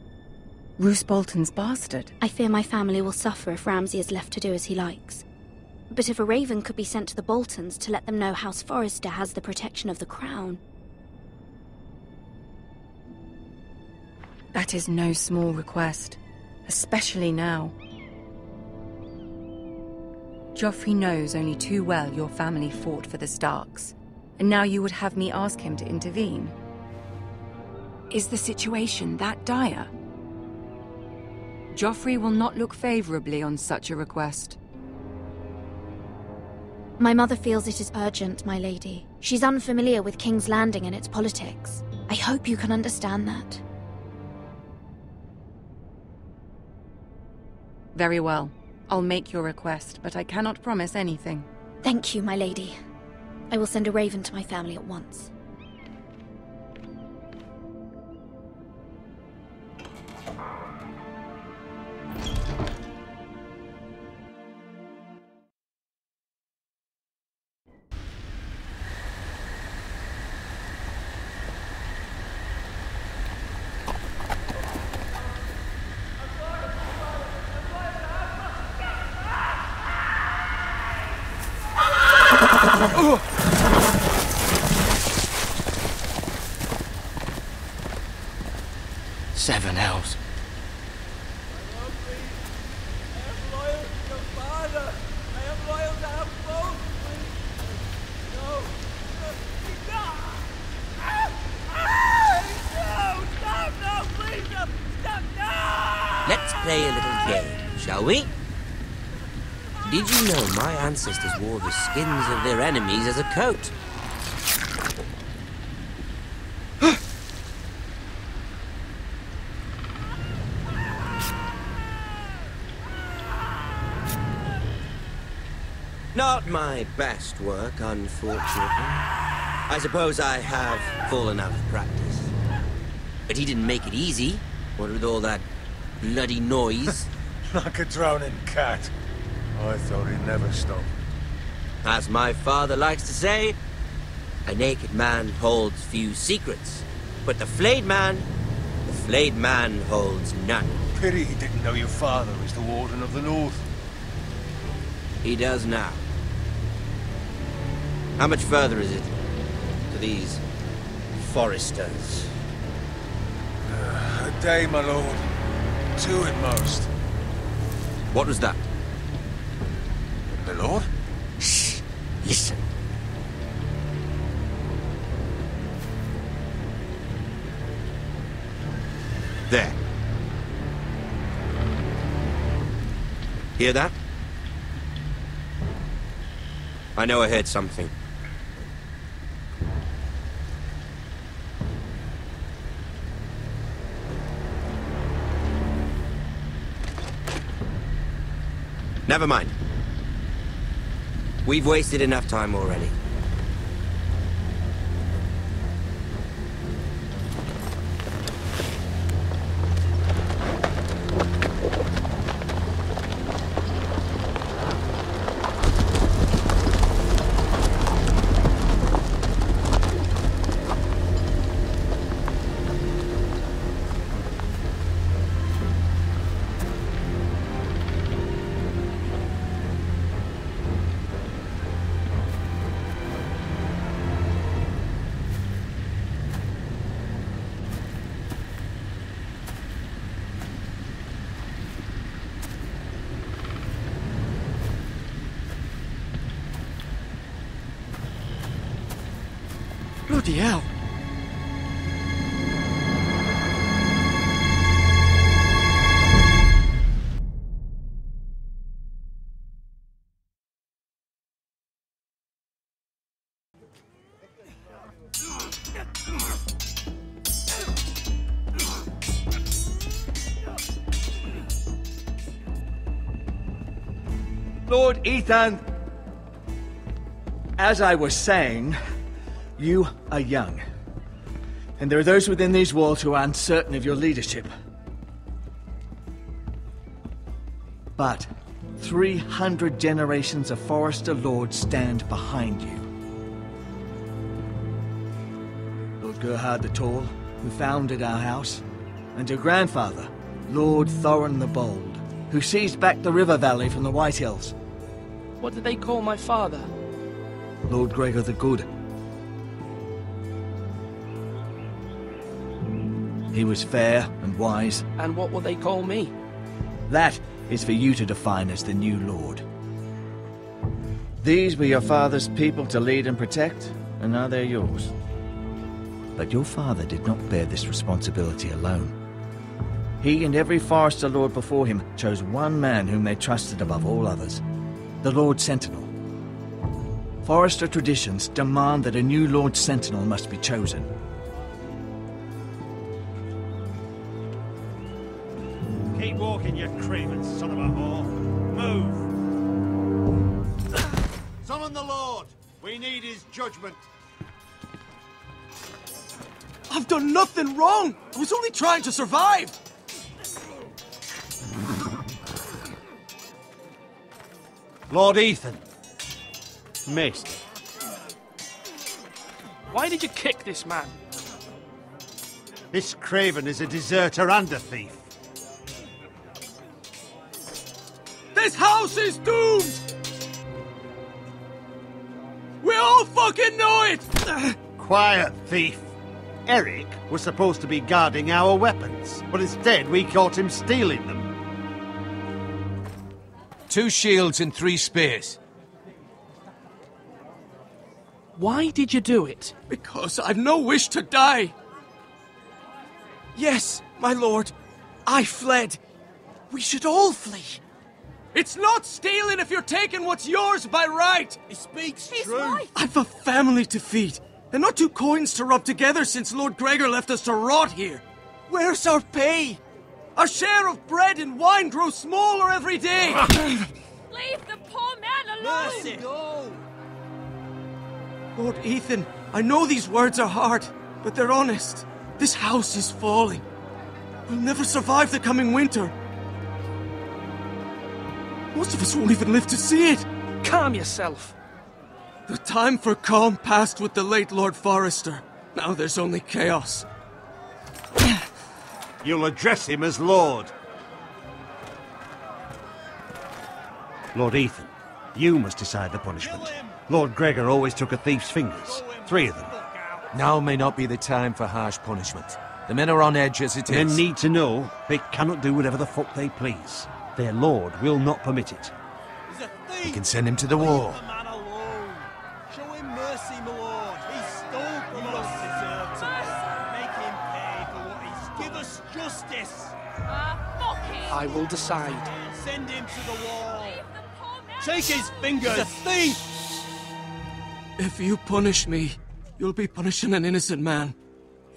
Roose Bolton's bastard? I fear my family will suffer if Ramsay is left to do as he likes. But if a raven could be sent to the Boltons to let them know House Forrester has the protection of the crown... That is no small request, especially now. Joffrey knows only too well your family fought for the Starks, and now you would have me ask him to intervene. Is the situation that dire? Joffrey will not look favorably on such a request. My mother feels it is urgent, my lady. She's unfamiliar with King's Landing and its politics. I hope you can understand that. Very well. I'll make your request, but I cannot promise anything. Thank you, my lady. I will send a raven to my family at once. Seven hells. Let's play a little game, shall we? Did you know my ancestors wore the skins of their enemies as a coat? Not my best work, unfortunately. I suppose I have fallen out of practice. But he didn't make it easy, what with all that bloody noise. Like a drowning cat. I thought he'd never stop. As my father likes to say, a naked man holds few secrets, but the flayed man holds none. Pity he didn't know your father was the Warden of the North. He does now. How much further is it to these foresters? A day, my lord. 2 at most. What was that? My lord? Shh! Listen. There. Hear that? I know I heard something. Never mind. We've wasted enough time already. Bloody hell. Lord Ethan, as I was saying, you are young. And there are those within these walls who are uncertain of your leadership. But 300 generations of Forester Lords stand behind you. Lord Gerhard the Tall, who founded our house, and your grandfather, Lord Thorin the Bold, who seized back the river valley from the White Hills. What did they call my father? Lord Gregor the Good. He was fair and wise. And what will they call me? That is for you to define as the new lord. These were your father's people to lead and protect, and now they're yours. But your father did not bear this responsibility alone. He and every Forester Lord before him chose one man whom they trusted above all others, the Lord Sentinel. Forester traditions demand that a new Lord Sentinel must be chosen. Keep walking, you craven son of a whore. Move! Summon the Lord! We need his judgment. I've done nothing wrong! I was only trying to survive! Lord Ethan. Maester. Why did you kick this man? This craven is a deserter and a thief. This house is doomed! We all fucking know it! Quiet, thief. Eric was supposed to be guarding our weapons, but instead we caught him stealing them. 2 shields and 3 spears. Why did you do it? Because I've no wish to die. Yes, my lord, I fled. We should all flee. It's not stealing if you're taking what's yours by right. He speaks true. Right. I've a family to feed, and not 2 coins to rub together since Lord Gregor left us to rot here. Where's our pay? Our share of bread and wine grows smaller every day. Leave the poor man alone! Mercy! Go! Lord Ethan, I know these words are hard, but they're honest. This house is falling. We'll never survive the coming winter. Most of us won't even live to see it. Calm yourself. The time for calm passed with the late Lord Forrester. Now there's only chaos. You'll address him as Lord. Lord Ethan, you must decide the punishment. Lord Gregor always took a thief's fingers. 3 of them. Now may not be the time for harsh punishment. The men are on edge as it is. Men need to know they cannot do whatever the fuck they please. Their lord will not permit it. We can send him to the war. Leave the man alone. Show him mercy, my lord. He stole from us. Make him pay for what he's... Give us justice. Fuck him! I will decide. Send him to the wall. Leave the poor man Take his fingers. He's a thief. If you punish me, you'll be punishing an innocent man.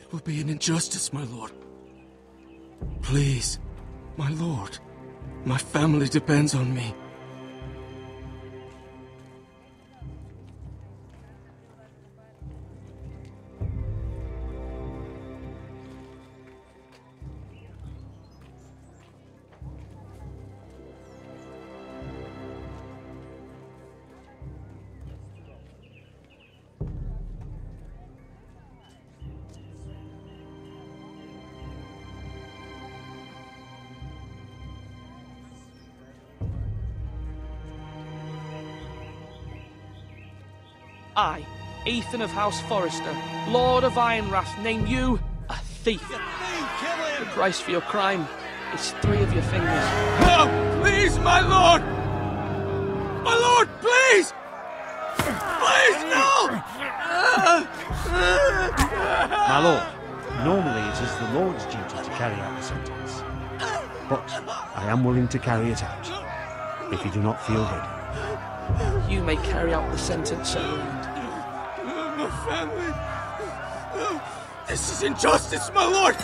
It will be an injustice, my lord. Please, my lord. My family depends on me. I, Ethan of House Forrester, Lord of Ironrath, name you a thief. The price for your crime is 3 of your fingers. No! Please, my lord! My lord, please! Please, no! My lord, normally it is the Lord's duty to carry out the sentence. But I am willing to carry it out, if you do not feel ready. You may carry out the sentence, Sir Roland. My family... This is injustice, my lord!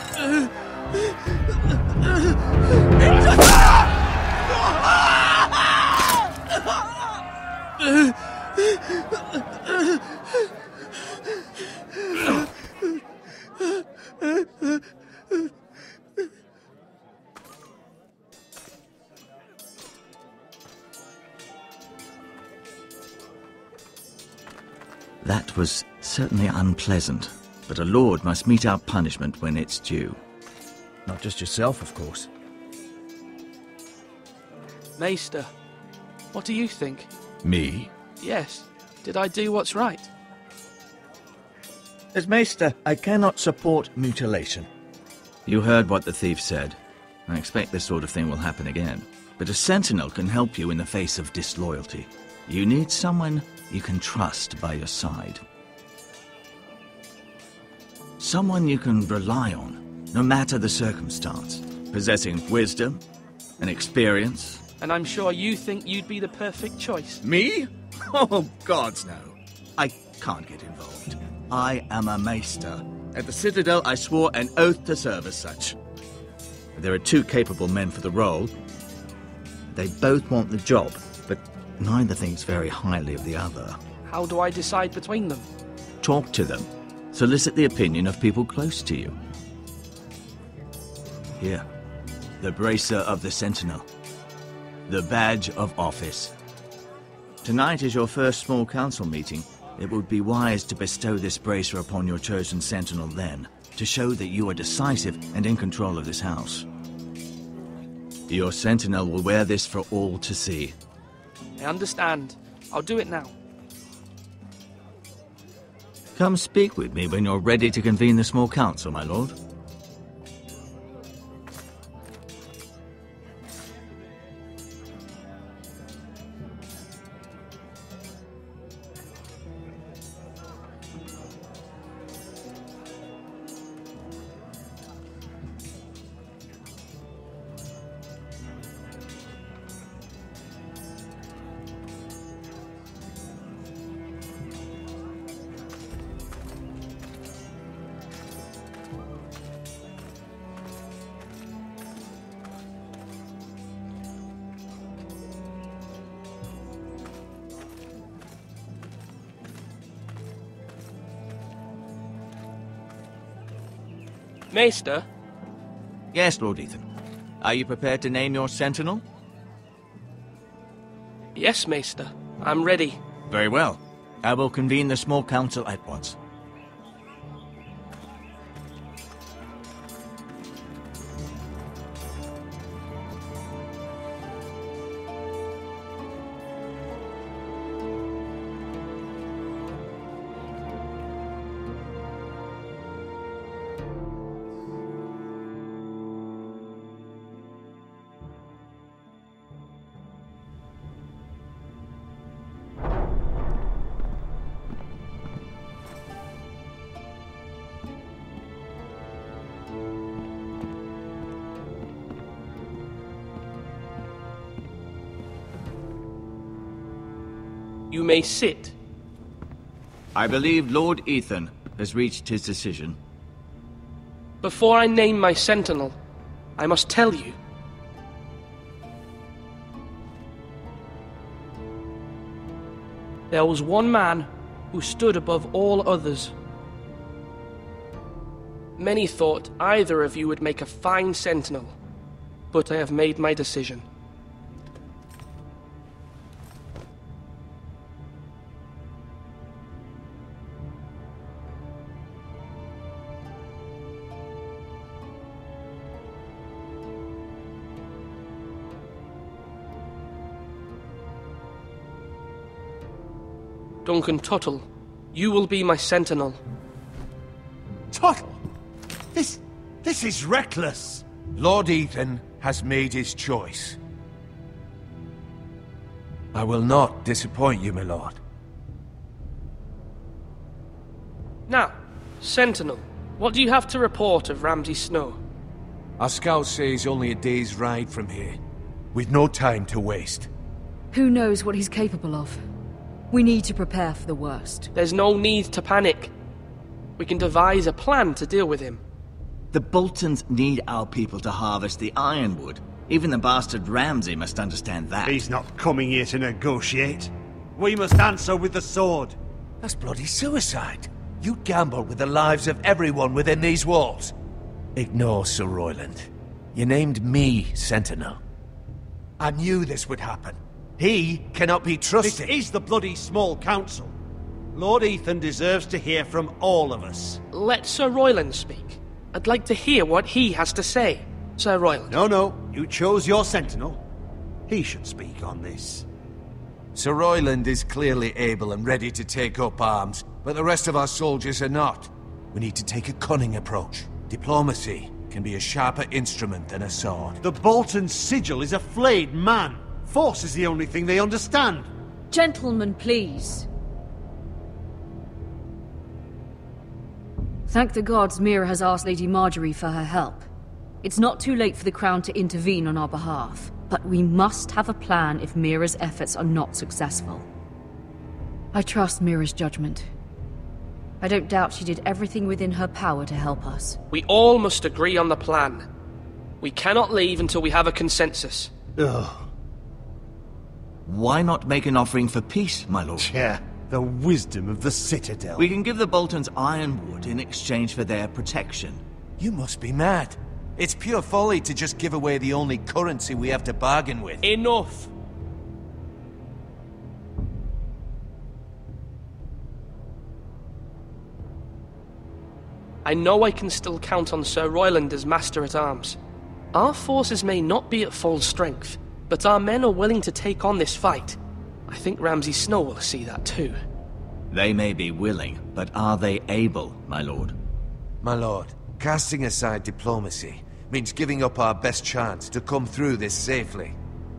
That was certainly unpleasant, but a lord must mete out punishment when it's due. Not just yourself, of course. Maester, what do you think? Me? Yes. Did I do what's right? As Maester, I cannot support mutilation. You heard what the thief said. I expect this sort of thing will happen again. But a sentinel can help you in the face of disloyalty. You need someone you can trust by your side. Someone you can rely on, no matter the circumstance. Possessing wisdom and experience. And I'm sure you think you'd be the perfect choice. Me? Oh, gods no. I can't get involved. I am a maester. At the Citadel, I swore an oath to serve as such. There are 2 capable men for the role. They both want the job, but neither thinks very highly of the other. How do I decide between them? Talk to them. Solicit the opinion of people close to you. Here, the bracer of the Sentinel. The badge of office. Tonight is your first small council meeting. It would be wise to bestow this bracer upon your chosen Sentinel then, to show that you are decisive and in control of this house. Your Sentinel will wear this for all to see. I understand. I'll do it now. Come speak with me when you're ready to convene the small council, my lord. Maester? Yes, Lord Ethan. Are you prepared to name your Sentinel? Yes, Maester. I'm ready. Very well. I will convene the small council at once. You may sit. I believe Lord Ethan has reached his decision. Before I name my Sentinel, I must tell you. There was one man who stood above all others. Many thought either of you would make a fine Sentinel, but I have made my decision. Duncan Tuttle, you will be my Sentinel. Tuttle? This is reckless. Lord Ethan has made his choice. I will not disappoint you, my lord. Now, Sentinel, what do you have to report of Ramsay Snow? Our scouts say he's only a day's ride from here, with no time to waste. Who knows what he's capable of? We need to prepare for the worst. There's no need to panic. We can devise a plan to deal with him. The Boltons need our people to harvest the ironwood. Even the bastard Ramsay must understand that. He's not coming here to negotiate. We must answer with the sword. That's bloody suicide. You gamble with the lives of everyone within these walls. Ignore Sir Royland. You named me Sentinel. I knew this would happen. He cannot be trusted. This is the bloody small council. Lord Ethan deserves to hear from all of us. Let Sir Royland speak. I'd like to hear what he has to say. Sir Royland. No. You chose your Sentinel. He should speak on this. Sir Royland is clearly able and ready to take up arms, but the rest of our soldiers are not. We need to take a cunning approach. Diplomacy can be a sharper instrument than a sword. The Bolton sigil is a flayed man. Force is the only thing they understand. Gentlemen, please. Thank the gods Mira has asked Lady Marjorie for her help. It's not too late for the Crown to intervene on our behalf, but we must have a plan if Mira's efforts are not successful. I trust Mira's judgment. I don't doubt she did everything within her power to help us. We all must agree on the plan. We cannot leave until we have a consensus. Ugh. Why not make an offering for peace, my lord? Yeah, the wisdom of the Citadel. We can give the Boltons ironwood in exchange for their protection. You must be mad. It's pure folly to just give away the only currency we have to bargain with. Enough! I know I can still count on Sir Royland as Master-at-Arms. Our forces may not be at full strength, but our men are willing to take on this fight. I think Ramsay Snow will see that too. They may be willing, but are they able, my lord? My lord, casting aside diplomacy means giving up our best chance to come through this safely.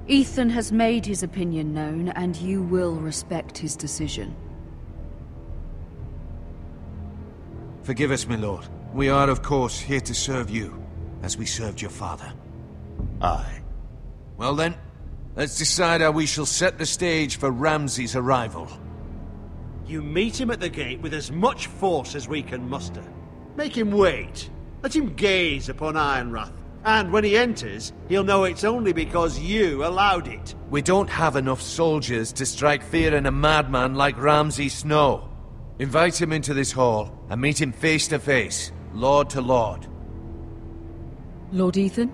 Ethan has made his opinion known, and you will respect his decision. Forgive us, my lord. We are, of course, here to serve you, as we served your father. Aye. Well then, let's decide how we shall set the stage for Ramsay's arrival. You meet him at the gate with as much force as we can muster. Make him wait. Let him gaze upon Ironrath. And when he enters, he'll know it's only because you allowed it. We don't have enough soldiers to strike fear in a madman like Ramsay Snow. Invite him into this hall and meet him face to face, lord to lord. Lord Ethan?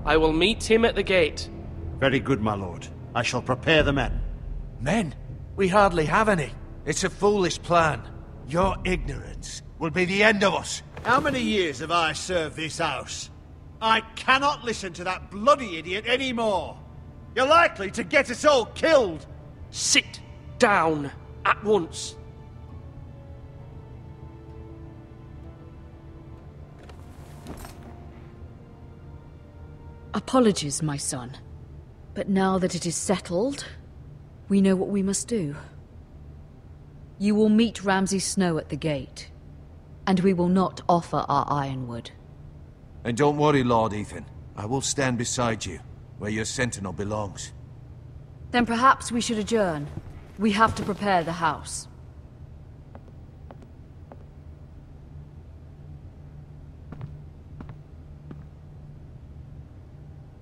I will meet him at the gate. Very good, my lord. I shall prepare the men. Men? We hardly have any. It's a foolish plan. Your ignorance will be the end of us. How many years have I served this house? I cannot listen to that bloody idiot anymore. You're likely to get us all killed. Sit down at once. Apologies, my son. But now that it is settled, we know what we must do. You will meet Ramsay Snow at the gate, and we will not offer our ironwood. And don't worry, Lord Ethan. I will stand beside you, where your sentinel belongs. Then perhaps we should adjourn. We have to prepare the house.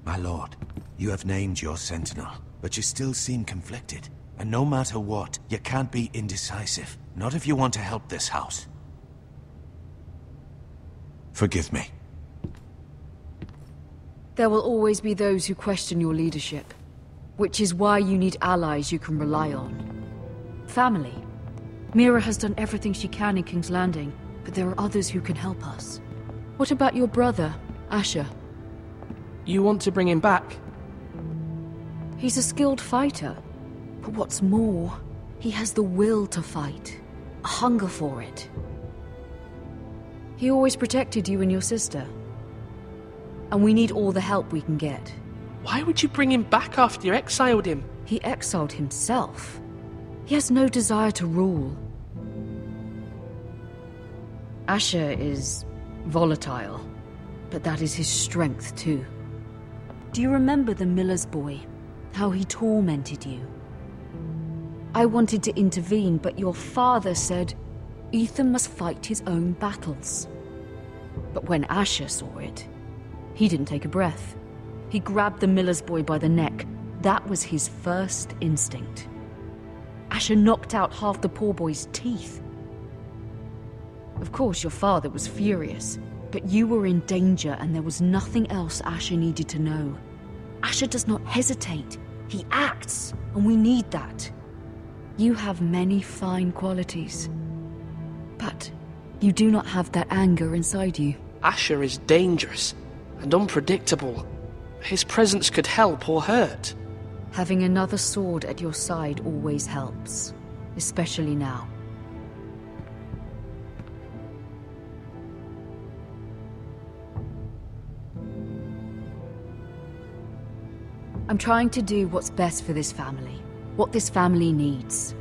My lord, you have named your sentinel, but you still seem conflicted. And no matter what, you can't be indecisive. Not if you want to help this house. Forgive me. There will always be those who question your leadership, which is why you need allies you can rely on. Family. Mira has done everything she can in King's Landing, but there are others who can help us. What about your brother, Asher? You want to bring him back? He's a skilled fighter, but what's more, he has the will to fight, a hunger for it. He always protected you and your sister. And we need all the help we can get. Why would you bring him back after you exiled him? He exiled himself. He has no desire to rule. Asher is volatile, but that is his strength too. Do you remember the miller's boy? How he tormented you? I wanted to intervene, but your father said Ethan must fight his own battles. But when Asher saw it, he didn't take a breath. He grabbed the miller's boy by the neck. That was his first instinct. Asher knocked out half the poor boy's teeth. Of course, your father was furious, but you were in danger and there was nothing else Asher needed to know. Asher does not hesitate. He acts, and we need that. You have many fine qualities, but you do not have that anger inside you. Asher is dangerous and unpredictable. His presence could help or hurt. Having another sword at your side always helps, especially now. I'm trying to do what's best for this family, what this family needs.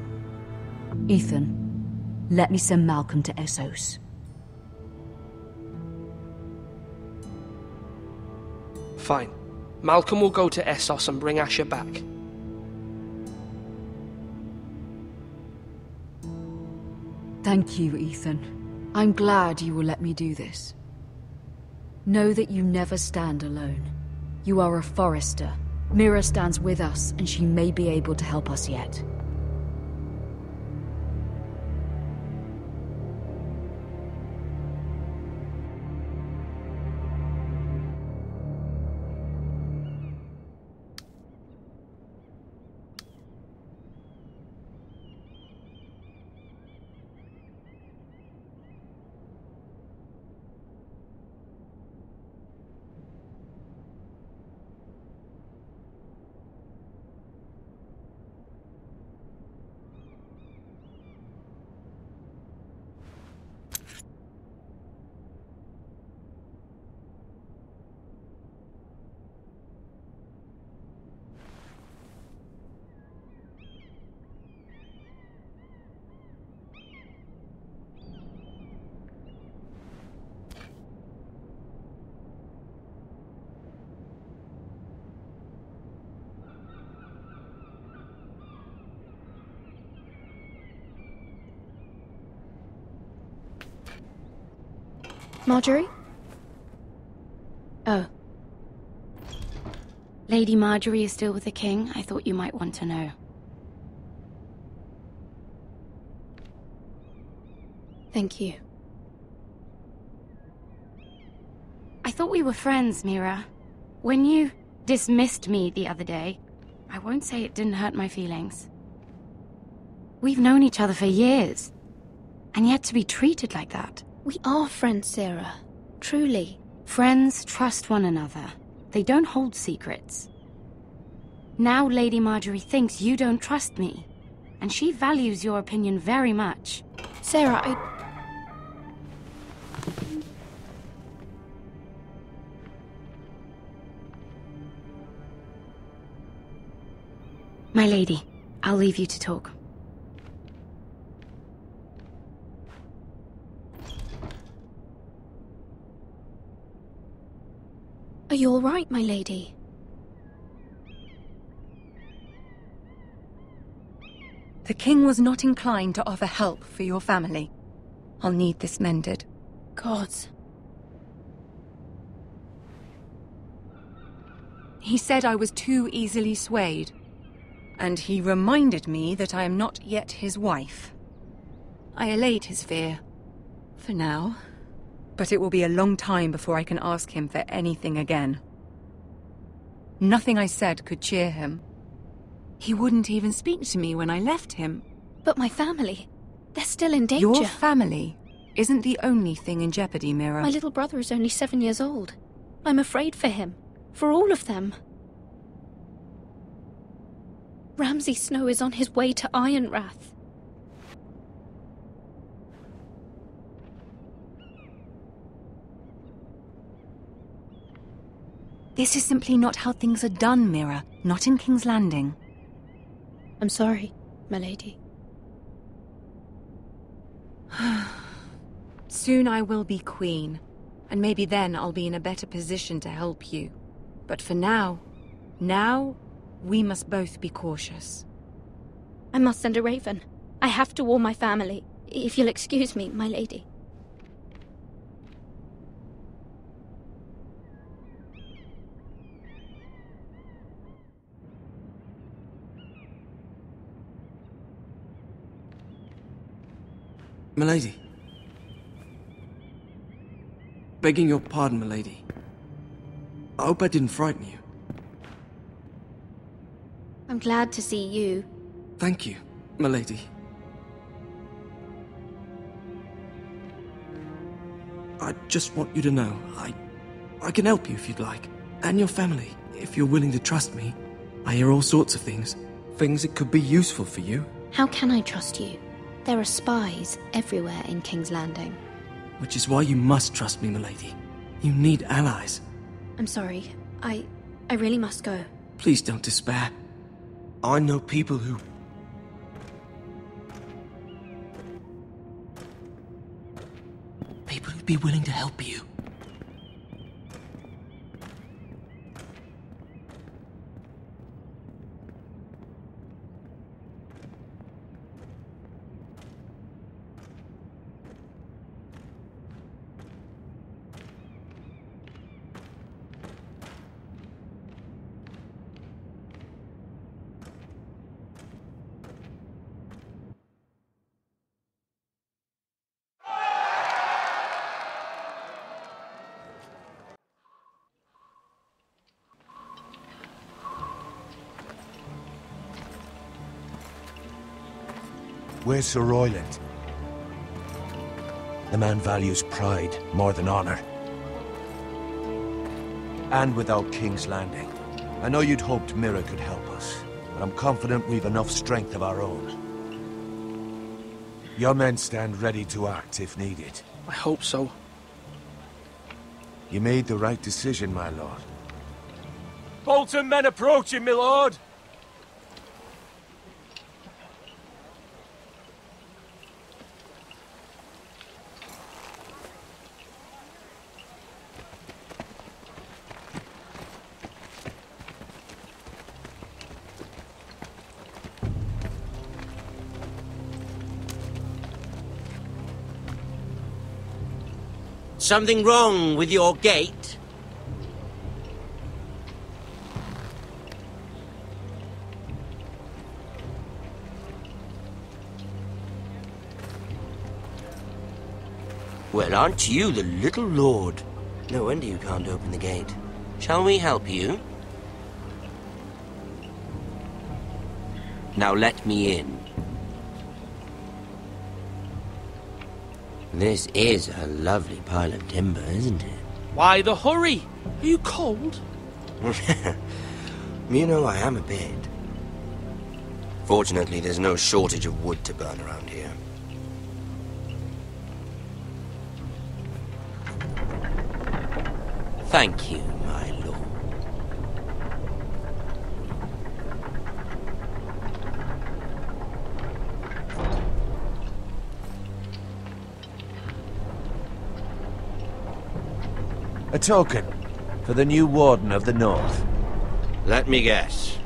Ethan, let me send Malcolm to Essos. Fine. Malcolm will go to Essos and bring Asher back. Thank you, Ethan. I'm glad you will let me do this. Know that you never stand alone. You are a Forrester. Mira stands with us, and she may be able to help us yet. Marjorie? Oh. Lady Marjorie is still with the king. I thought you might want to know. Thank you. I thought we were friends, Mira. When you dismissed me the other day, I won't say it didn't hurt my feelings. We've known each other for years, and yet to be treated like that. We are friends, Sarah. Truly. Friends trust one another. They don't hold secrets. Now Lady Marjorie thinks you don't trust me, and she values your opinion very much. Sarah, My lady, I'll leave you to talk. Are you all right, my lady? The king was not inclined to offer help for your family. I'll need this mended. Gods. He said I was too easily swayed. And he reminded me that I am not yet his wife. I allayed his fear. For now. But it will be a long time before I can ask him for anything again. Nothing I said could cheer him. He wouldn't even speak to me when I left him. But my family, they're still in danger. Your family isn't the only thing in jeopardy, Mira. My little brother is only 7 years old. I'm afraid for him. For all of them. Ramsay Snow is on his way to Ironrath. This is simply not how things are done, Mira. Not in King's Landing. I'm sorry, my lady. Soon I will be queen, and maybe then I'll be in a better position to help you. But for now, we must both be cautious. I must send a raven. I have to warn my family. If you'll excuse me, my lady. Milady. Begging your pardon, milady. I hope I didn't frighten you. I'm glad to see you. Thank you, milady. I just want you to know, I can help you if you'd like. And your family, if you're willing to trust me. I hear all sorts of things. Things that could be useful for you. How can I trust you? There are spies everywhere in King's Landing. Which is why you must trust me, milady. You need allies. I'm sorry. I really must go. Please don't despair. I know people who... People who'd be willing to help you. Where's Sir Royland? The man values pride more than honor. And without King's Landing. I know you'd hoped Mira could help us, but I'm confident we've enough strength of our own. Your men stand ready to act if needed. I hope so. You made the right decision, my lord. Bolton men approaching, my lord! Something wrong with your gate? Well, aren't you the little lord? No wonder you can't open the gate. Shall we help you? Now let me in. This is a lovely pile of timber, isn't it? Why the hurry? Are you cold? You know, I am a bit. Fortunately, there's no shortage of wood to burn around here. Thank you, my lord. A token for the new Warden of the North. Let me guess.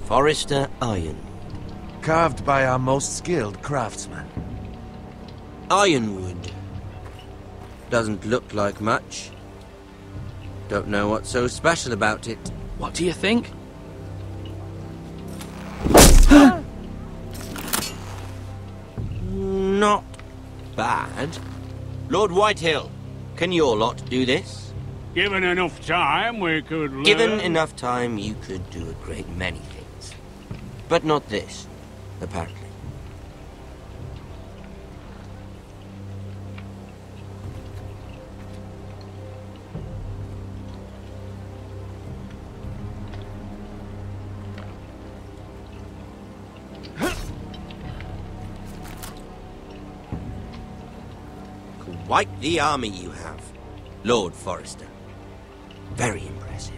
Forrester Iron. Carved by our most skilled craftsman. Ironwood. Doesn't look like much. Don't know what's so special about it. What do you think? Not bad. Lord Whitehill, can your lot do this? Given enough time, we could learn. Given enough time, you could do a great many things. But not this, apparently. Quite the army you have, Lord Forrester. Very impressive.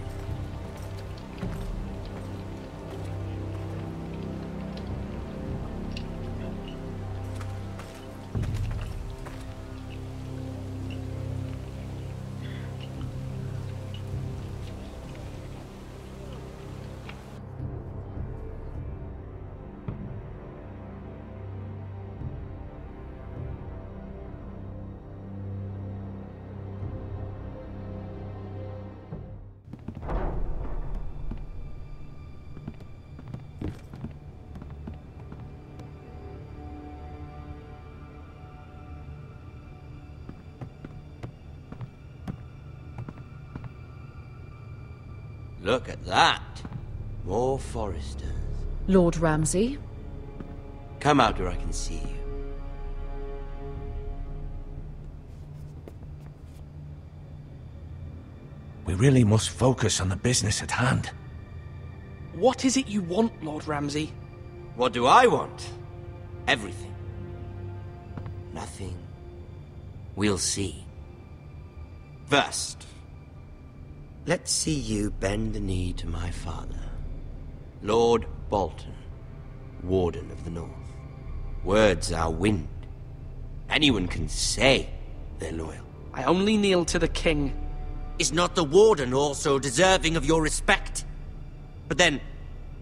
Look at that. More Forresters. Lord Ramsay? Come out where I can see you. We really must focus on the business at hand. What is it you want, Lord Ramsay? What do I want? Everything. Nothing. We'll see. First, let's see you bend the knee to my father, Lord Bolton, Warden of the North. Words are wind. Anyone can say they're loyal. I only kneel to the king. Is not the Warden also deserving of your respect? But then,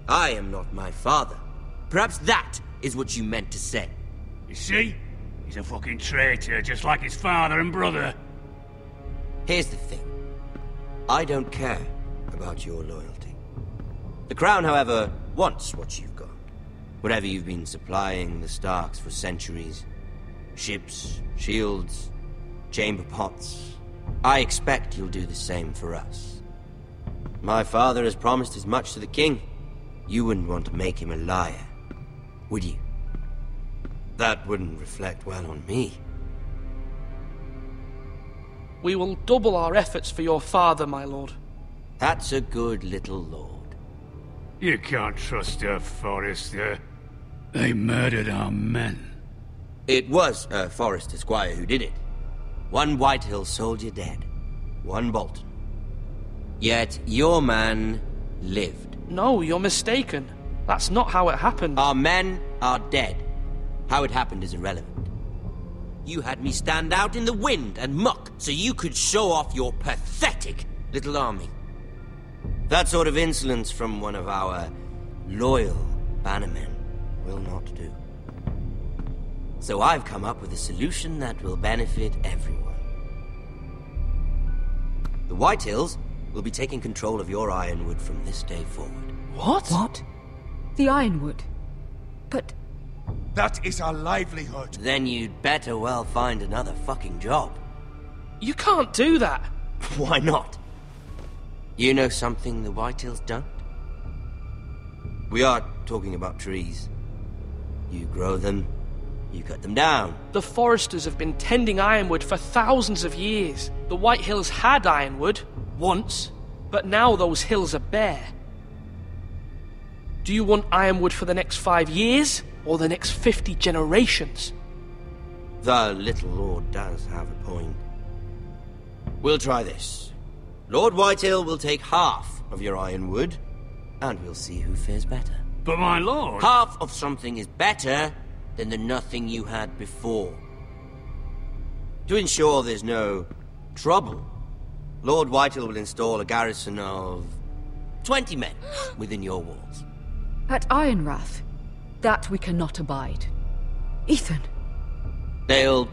I am not my father. Perhaps that is what you meant to say. You see? He's a fucking traitor, just like his father and brother. Here's the thing. I don't care about your loyalty. The Crown, however, wants what you've got. Whatever you've been supplying the Starks for centuries. Ships, shields, chamber pots. I expect you'll do the same for us. My father has promised as much to the king. You wouldn't want to make him a liar, would you? That wouldn't reflect well on me. We will double our efforts for your father, my lord. That's a good little lord. You can't trust her, Forrester. They murdered our men. It was a Forrester squire who did it. One Whitehill soldier dead. One Bolton. Yet your man lived. No, you're mistaken. That's not how it happened. Our men are dead. How it happened is irrelevant. You had me stand out in the wind and muck so you could show off your pathetic little army. That sort of insolence from one of our loyal bannermen will not do. So I've come up with a solution that will benefit everyone. The Whitehills will be taking control of your ironwood from this day forward. What? What? The ironwood? But... That is our livelihood. Then you'd better well find another fucking job. You can't do that. Why not? You know something the Whitehills don't? We are talking about trees. You grow them, you cut them down. The Foresters have been tending ironwood for thousands of years. The Whitehills had ironwood, once, but now those hills are bare. Do you want ironwood for the next 5 years, or the next 50 generations? The little lord does have a point. We'll try this. Lord Whitehill will take half of your ironwood, and we'll see who fares better. But my lord... Half of something is better than the nothing you had before. To ensure there's no trouble, Lord Whitehill will install a garrison of 20 men within your walls. At Ironrath? That we cannot abide. Ethan. They'll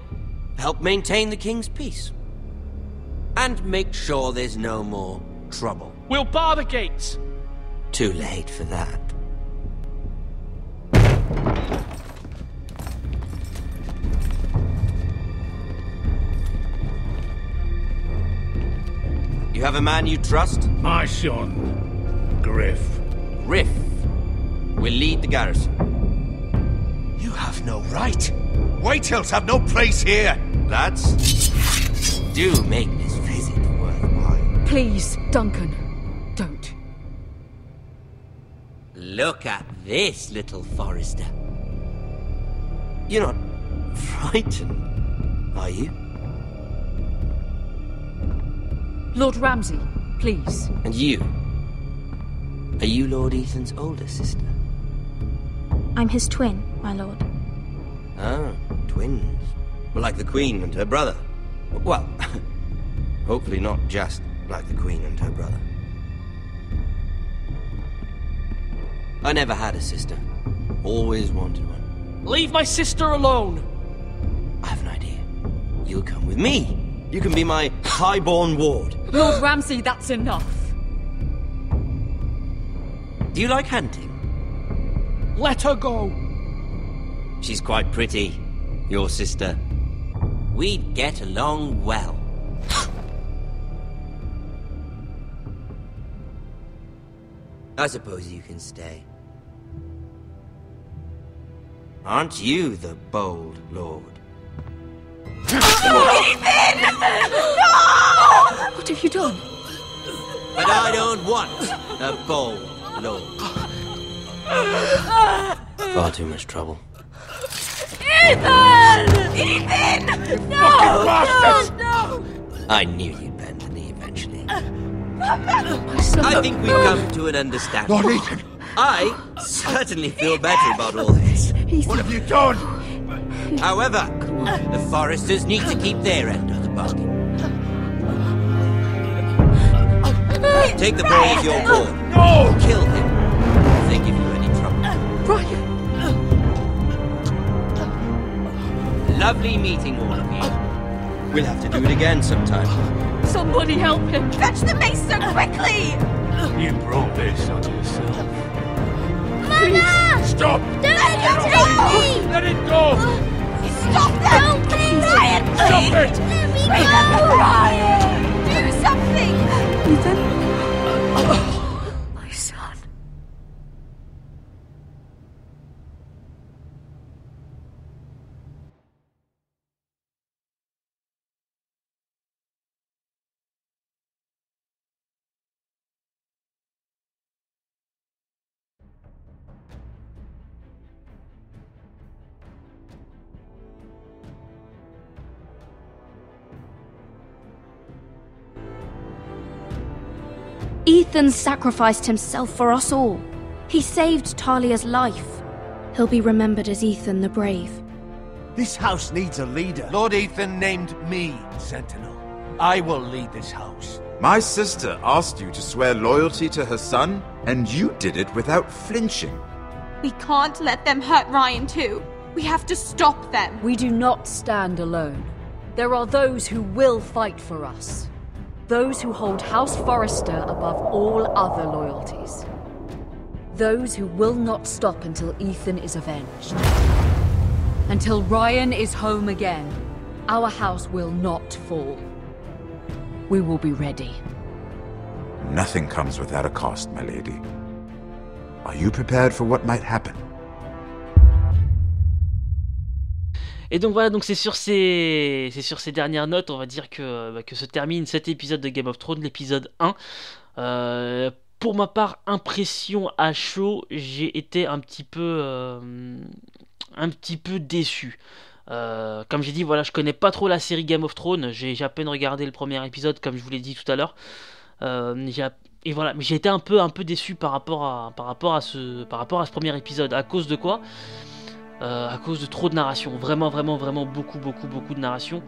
help maintain the king's peace. And make sure there's no more trouble. We'll bar the gates! Too late for that. You have a man you trust? My son, Griff. Griff will lead the garrison. You have no right. Whitehills have no place here. Lads, do make this visit worthwhile. Please, Duncan, don't. Look at this, little Forrester. You're not frightened, are you? Lord Ramsay, please. And you? Are you Lord Ethan's older sister? I'm his twin, my lord. Ah, twins. Well, like the Queen and her brother. Well, hopefully not just like the Queen and her brother. I never had a sister. Always wanted one. Leave my sister alone! I have an idea. You'll come with me. You can be my highborn ward. Lord Ramsay, that's enough. Do you like hunting? Let her go! She's quite pretty, your sister. We'd get along well. I suppose you can stay. Aren't you the bold lord? Ethan! No! What have you done? But I don't want a bold lord. Far too much trouble. Ethan! Ethan! No! No! I knew you'd bend the knee eventually. My son. I think we've come to an understanding. Lord Ethan! I certainly feel better about all this. What have you done? However, the Foresters need to keep their end of the bargain. Take the boy as your ward. No! Kill him if they give you any trouble. Brian! Lovely meeting all of you. We'll have to do it again sometime. Somebody help him! Fetch the mace so quickly! You brought this on yourself. Mama! Stop! Let it go! Let it go! Stop that! Brian, please! Stop it! Let me go! Brian! Do something! Ethan? My son. Ethan sacrificed himself for us all. He saved Talia's life. He'll be remembered as Ethan the Brave. This house needs a leader. Lord Ethan named me Sentinel. I will lead this house. My sister asked you to swear loyalty to her son, and you did it without flinching. We can't let them hurt Ryan too. We have to stop them. We do not stand alone. There are those who will fight for us. Those who hold House Forrester above all other loyalties. Those who will not stop until Ethan is avenged. Until Ryan is home again, our house will not fall. We will be ready. Nothing comes without a cost, my lady. Are you prepared for what might happen? Et donc voilà, donc c'est sur ces dernières notes, on va dire que se termine cet épisode de Game of Thrones, l'épisode 1. Pour ma part, impression à chaud, j'ai été un petit peu déçu. Comme j'ai dit, voilà, je connais pas trop la série Game of Thrones, j'ai à peine regardé le premier épisode, comme je vous l'ai dit tout à l'heure. Et voilà, mais j'ai été un peu déçu par rapport à ce premier épisode. À cause de quoi ? À cause de trop de narration, vraiment beaucoup de narration.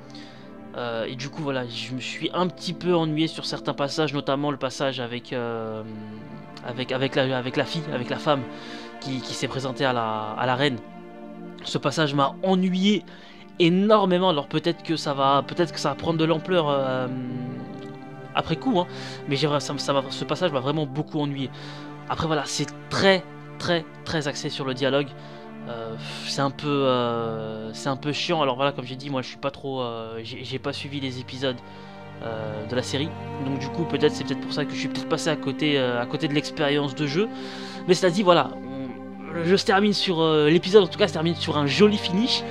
Et du coup voilà, je me suis un petit peu ennuyé sur certains passages, notamment le passage avec la fille, avec la femme qui s'est présentée à la reine. Ce passage m'a ennuyé énormément. Alors peut-être que ça va prendre de l'ampleur après coup, hein, mais ce passage m'a vraiment beaucoup ennuyé. Après voilà, c'est très axé sur le dialogue. C'est un peu chiant. Alors voilà, comme j'ai dit, moi je suis pas trop j'ai pas suivi les épisodes de la série, donc du coup c'est peut-être pour ça que je suis peut-être passé à côté de l'expérience de jeu. Mais cela dit, voilà, le jeu se termine sur l'épisode, en tout cas se termine sur un joli finish.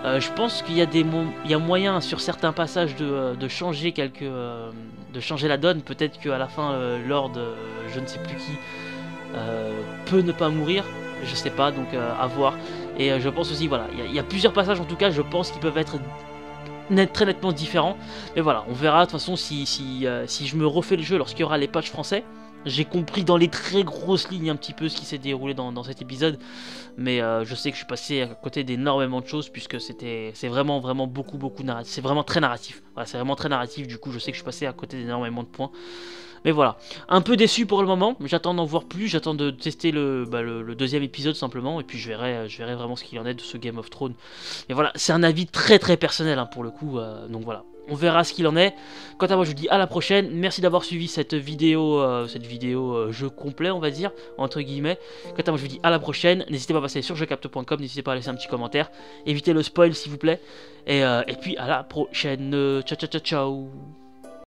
Je pense qu'il y a moyen sur certains passages de changer de changer la donne. Peut-être qu'à la fin Lord je ne sais plus qui peut ne pas mourir, je sais pas, donc à voir. Et je pense aussi, voilà, il y a plusieurs passages en tout cas, je pense qu'ils peuvent être très nettement différents. Mais voilà, on verra de toute façon si je me refais le jeu lorsqu'il y aura les patchs français. J'ai compris dans les très grosses lignes un petit peu ce qui s'est déroulé dans cet épisode, mais je sais que je suis passé à côté d'énormément de choses, puisque c'est vraiment beaucoup narratif. C'est vraiment très narratif. Voilà, c'est vraiment très narratif. Du coup, je sais que je suis passé à côté d'énormément de points. Mais voilà, un peu déçu pour le moment. J'attends d'en voir plus. J'attends de tester le deuxième épisode simplement, et puis je verrai vraiment ce qu'il en est de ce Game of Thrones. Et voilà, c'est un avis très personnel, hein, pour le coup. Donc voilà. On verra ce qu'il en est. Quant à moi, je vous dis à la prochaine. Merci d'avoir suivi cette vidéo jeu complet, on va dire, entre guillemets. Quant à moi, je vous dis à la prochaine. N'hésitez pas à passer sur jeucapte.com. N'hésitez pas à laisser un petit commentaire. Évitez le spoil, s'il vous plaît. Et puis à la prochaine. Ciao.